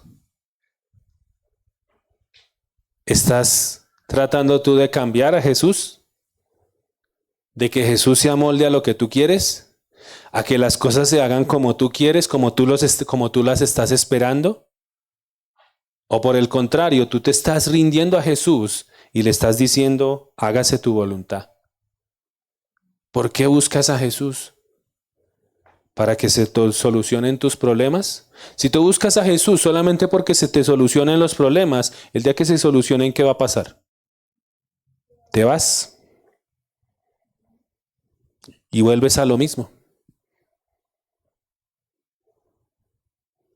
¿Estás tratando tú de cambiar a Jesús? ¿De que Jesús se amolde a lo que tú quieres? ¿A que las cosas se hagan como tú quieres, como tú las estás esperando? ¿O por el contrario, tú te estás rindiendo a Jesús y le estás diciendo, hágase tu voluntad? ¿Por qué buscas a Jesús? ¿Para que se te solucionen tus problemas? Si tú buscas a Jesús solamente porque se te solucionen los problemas, el día que se solucionen, ¿qué va a pasar? Te vas. Y vuelves a lo mismo.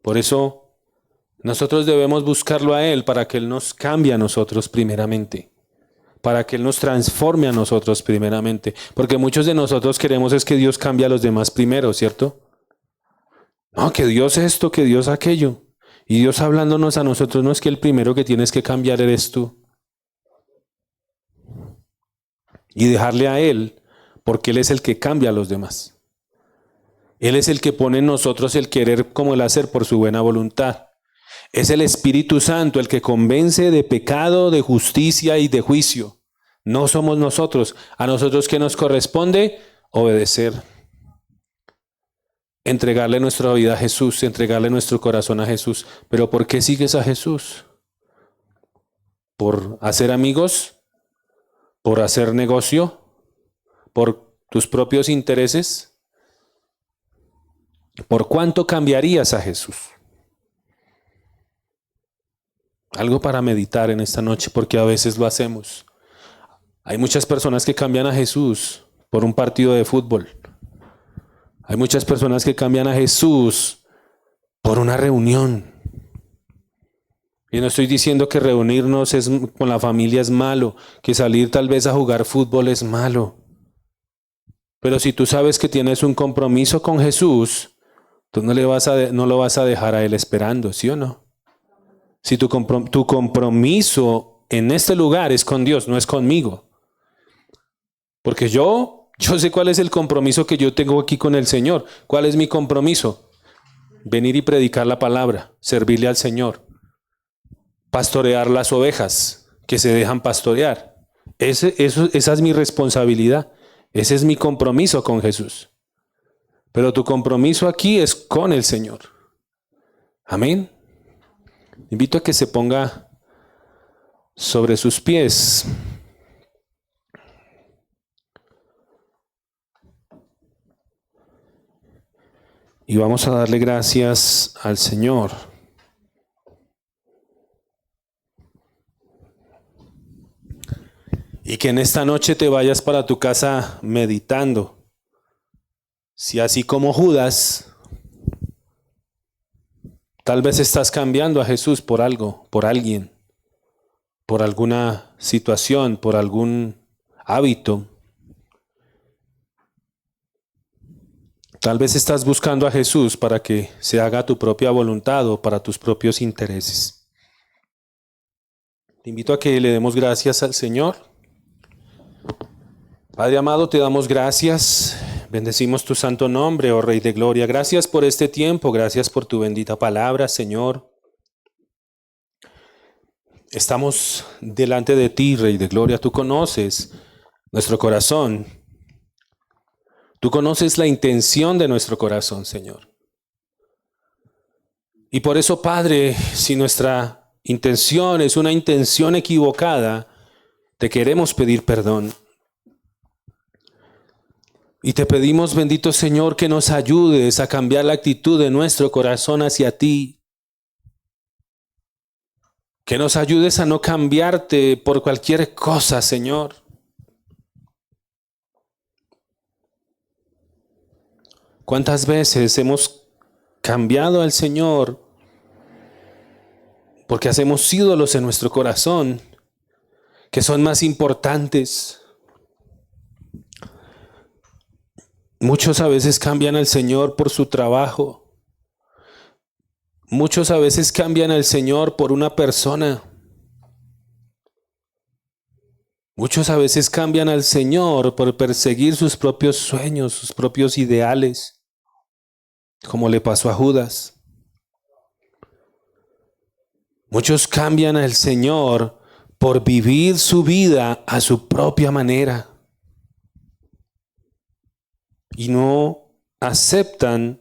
Por eso nosotros debemos buscarlo a Él para que Él nos cambie a nosotros primeramente. Para que Él nos transforme a nosotros primeramente. Porque muchos de nosotros queremos es que Dios cambie a los demás primero, ¿cierto? No, que Dios esto, que Dios aquello. Y Dios hablándonos a nosotros, no es que el primero que tienes que cambiar eres tú. Y dejarle a Él, porque Él es el que cambia a los demás. Él es el que pone en nosotros el querer como el hacer por su buena voluntad. Es el Espíritu Santo el que convence de pecado, de justicia y de juicio. No somos nosotros. A nosotros, ¿qué nos corresponde? Obedecer. Entregarle nuestra vida a Jesús, entregarle nuestro corazón a Jesús. ¿Pero por qué sigues a Jesús? ¿Por hacer amigos? ¿Por hacer negocio? ¿Por tus propios intereses? ¿Por cuánto cambiarías a Jesús? Algo para meditar en esta noche, porque a veces lo hacemos. Hay muchas personas que cambian a Jesús por un partido de fútbol. Hay muchas personas que cambian a Jesús por una reunión. Y no estoy diciendo que reunirnos con la familia es malo, que salir tal vez a jugar fútbol es malo. Pero si tú sabes que tienes un compromiso con Jesús, tú no lo vas a dejar a Él esperando, ¿sí o no? Si tu compromiso en este lugar es con Dios, no es conmigo. Porque yo sé cuál es el compromiso que yo tengo aquí con el Señor. ¿Cuál es mi compromiso? Venir y predicar la palabra, servirle al Señor, pastorear las ovejas que se dejan pastorear. Esa es mi responsabilidad. Ese es mi compromiso con Jesús. Pero tu compromiso aquí es con el Señor. Amén. Invito a que se ponga sobre sus pies. Y vamos a darle gracias al Señor. Y que en esta noche te vayas para tu casa meditando. Si así como Judas, tal vez estás cambiando a Jesús por algo, por alguien, por alguna situación, por algún hábito. Tal vez estás buscando a Jesús para que se haga tu propia voluntad o para tus propios intereses. Te invito a que le demos gracias al Señor. Padre amado, te damos gracias. Bendecimos tu santo nombre, oh Rey de Gloria. Gracias por este tiempo, gracias por tu bendita palabra, Señor. Estamos delante de ti, Rey de Gloria. Tú conoces nuestro corazón. Tú conoces la intención de nuestro corazón, Señor. Y por eso, Padre, si nuestra intención es una intención equivocada, te queremos pedir perdón. Y te pedimos, bendito Señor, que nos ayudes a cambiar la actitud de nuestro corazón hacia ti. Que nos ayudes a no cambiarte por cualquier cosa, Señor. ¿Cuántas veces hemos cambiado al Señor porque hacemos ídolos en nuestro corazón que son más importantes? Muchos a veces cambian al Señor por su trabajo. Muchos a veces cambian al Señor por una persona. Muchos a veces cambian al Señor por perseguir sus propios sueños, sus propios ideales, como le pasó a Judas. Muchos cambian al Señor por vivir su vida a su propia manera y no aceptan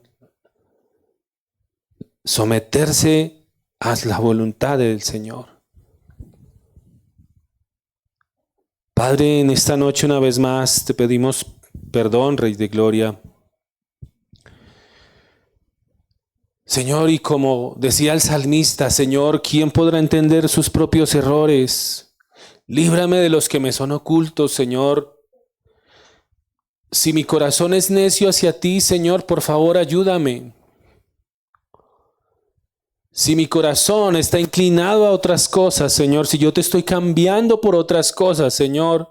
someterse a la voluntad del Señor. Padre, en esta noche una vez más te pedimos perdón, Rey de Gloria. Señor, y como decía el salmista, Señor, ¿quién podrá entender sus propios errores? Líbrame de los que me son ocultos, Señor. Si mi corazón es necio hacia ti, Señor, por favor, ayúdame. Si mi corazón está inclinado a otras cosas, Señor, si yo te estoy cambiando por otras cosas, Señor,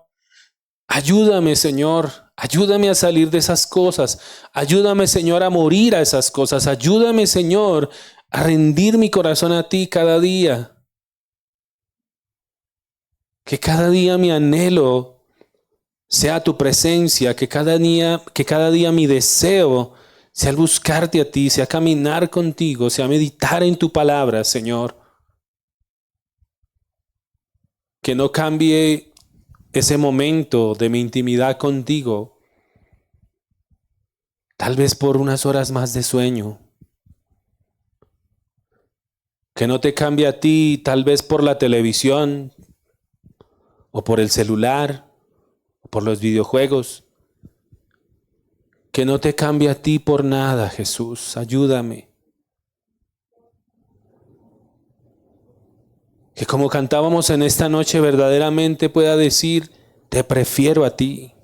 ayúdame, Señor, ayúdame a salir de esas cosas. Ayúdame, Señor, a morir a esas cosas. Ayúdame, Señor, a rendir mi corazón a ti cada día. Que cada día mi anhelo sea tu presencia, que cada día mi deseo sea el buscarte a ti, sea caminar contigo, sea meditar en tu palabra, Señor. Que no cambie ese momento de mi intimidad contigo, tal vez por unas horas más de sueño. Que no te cambie a ti, tal vez por la televisión, o por el celular, o por los videojuegos. Que no te cambie a ti por nada, Jesús. Ayúdame. Que como cantábamos en esta noche, verdaderamente pueda decir, te prefiero a ti.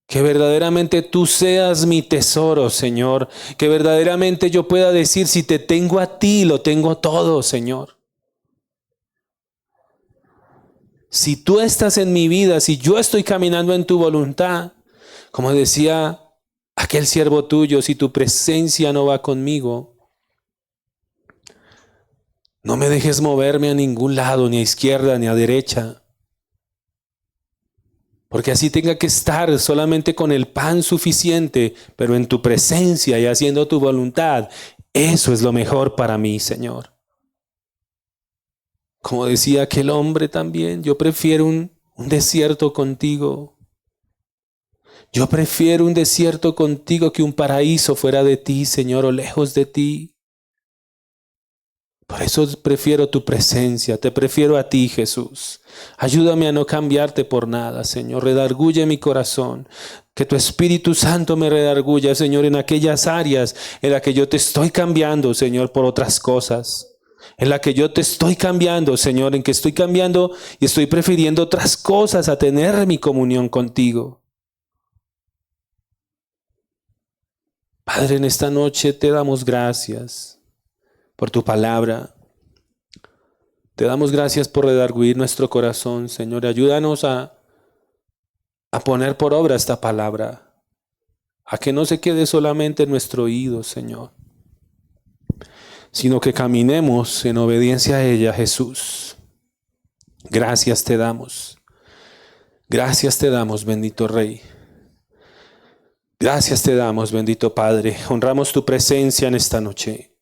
Que verdaderamente tú seas mi tesoro, Señor. Que verdaderamente yo pueda decir, si te tengo a ti, lo tengo todo, Señor. Si tú estás en mi vida, si yo estoy caminando en tu voluntad, como decía aquel siervo tuyo, si tu presencia no va conmigo, No me dejes moverme a ningún lado, ni a izquierda, ni a derecha. Porque así tenga que estar solamente con el pan suficiente, pero en tu presencia y haciendo tu voluntad. Eso es lo mejor para mí, Señor. Como decía aquel hombre también, yo prefiero un desierto contigo. Yo prefiero un desierto contigo que un paraíso fuera de ti, Señor, o lejos de ti. Por eso prefiero tu presencia, te prefiero a ti, Jesús. Ayúdame a no cambiarte por nada, Señor. Redarguye mi corazón. Que tu Espíritu Santo me redarguya, Señor, en aquellas áreas en las que yo te estoy cambiando, Señor, por otras cosas. En la que yo te estoy cambiando, Señor, en que estoy cambiando y estoy prefiriendo otras cosas a tener mi comunión contigo. Padre, en esta noche te damos gracias por tu palabra. Te damos gracias por redarguir nuestro corazón, Señor. Ayúdanos a poner por obra esta palabra, a que no se quede solamente en nuestro oído, Señor, sino que caminemos en obediencia a ella, Jesús. Gracias te damos. Gracias te damos, bendito Rey. Gracias te damos, bendito Padre. Honramos tu presencia en esta noche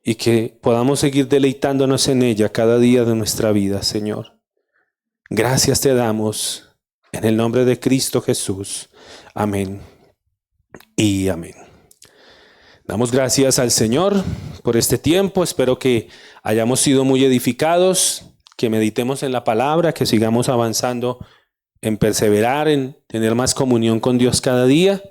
y que podamos seguir deleitándonos en ella cada día de nuestra vida, Señor. Gracias te damos en el nombre de Cristo Jesús. Amén y amén. Damos gracias al Señor por este tiempo. Espero que hayamos sido muy edificados, que meditemos en la palabra, que sigamos avanzando en perseverar, en tener más comunión con Dios cada día.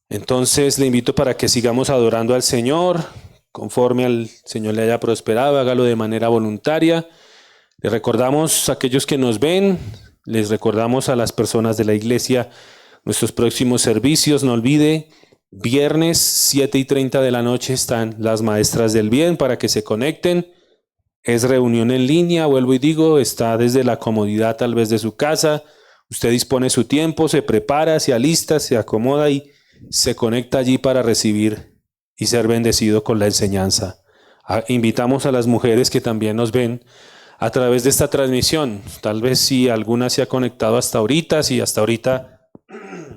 Entonces le invito para que sigamos adorando al Señor, conforme al Señor le haya prosperado, hágalo de manera voluntaria. Le recordamos a aquellos que nos ven, les recordamos a las personas de la iglesia nuestros próximos servicios. No olvide, viernes 7:30 de la noche están las maestras del bien para que se conecten. Es reunión en línea, vuelvo y digo, está desde la comodidad tal vez de su casa. Usted dispone su tiempo, se prepara, se alista, se acomoda y se conecta allí para recibir y ser bendecido con la enseñanza. Invitamos a las mujeres que también nos ven a través de esta transmisión. Tal vez si alguna se ha conectado hasta ahorita, si hasta ahorita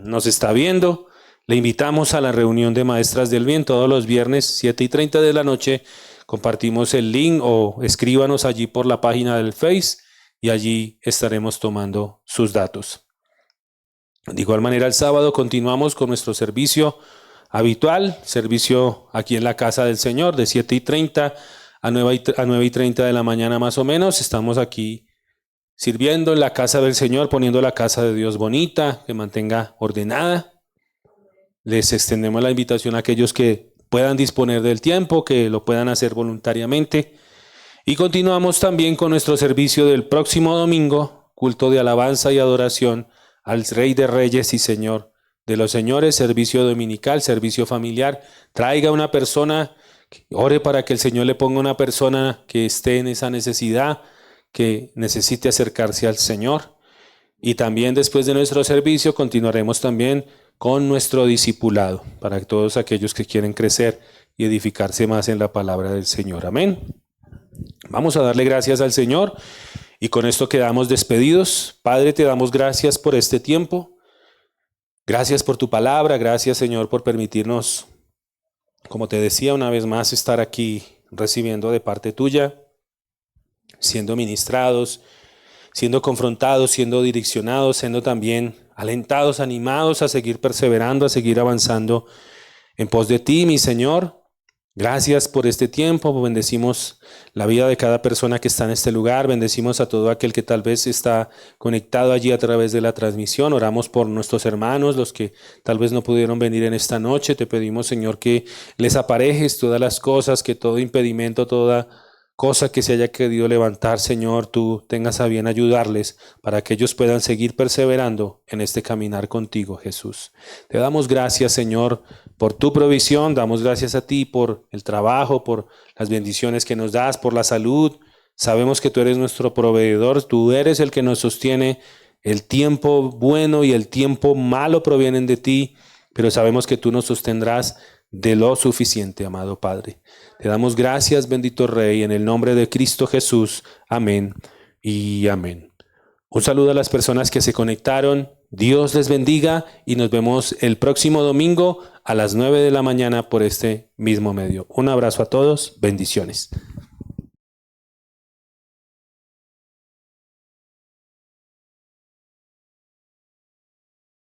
nos está viendo, le invitamos a la reunión de Maestras del Bien todos los viernes 7:30 de la noche. Compartimos el link o escríbanos allí por la página del Face y allí estaremos tomando sus datos. De igual manera, el sábado continuamos con nuestro servicio habitual, servicio aquí en la casa del Señor de 7:30 a 9:30 de la mañana más o menos. Estamos aquí sirviendo en la casa del Señor, poniendo la casa de Dios bonita, que mantenga ordenada. Les extendemos la invitación a aquellos que puedan disponer del tiempo, que lo puedan hacer voluntariamente. Y continuamos también con nuestro servicio del próximo domingo, culto de alabanza y adoración al Rey de Reyes y Señor de los Señores, servicio dominical, servicio familiar. Traiga una persona, ore para que el Señor le ponga una persona que esté en esa necesidad, que necesite acercarse al Señor. Y también después de nuestro servicio continuaremos también con nuestro discipulado, para todos aquellos que quieren crecer y edificarse más en la palabra del Señor. Amén. Vamos a darle gracias al Señor y con esto quedamos despedidos. Padre, te damos gracias por este tiempo. Gracias por tu palabra. Gracias, Señor, por permitirnos, como te decía una vez más, estar aquí recibiendo de parte tuya, siendo ministrados, siendo confrontados, siendo direccionados, siendo también alentados, animados a seguir perseverando, a seguir avanzando en pos de ti, mi Señor. Gracias por este tiempo. Bendecimos la vida de cada persona que está en este lugar. Bendecimos a todo aquel que tal vez está conectado allí a través de la transmisión. Oramos por nuestros hermanos, los que tal vez no pudieron venir en esta noche. Te pedimos, Señor, que les aparejes todas las cosas, que todo impedimento, toda cosa que se haya querido levantar, Señor, tú tengas a bien ayudarles para que ellos puedan seguir perseverando en este caminar contigo, Jesús. Te damos gracias, Señor, por tu provisión. Damos gracias a ti por el trabajo, por las bendiciones que nos das, por la salud. Sabemos que tú eres nuestro proveedor, tú eres el que nos sostiene. El tiempo bueno y el tiempo malo provienen de ti, pero sabemos que tú nos sostendrás de lo suficiente, amado Padre. Te damos gracias, bendito Rey, en el nombre de Cristo Jesús. Amén y amén. Un saludo a las personas que se conectaron. Dios les bendiga y nos vemos el próximo domingo a las 9 de la mañana por este mismo medio. Un abrazo a todos. Bendiciones.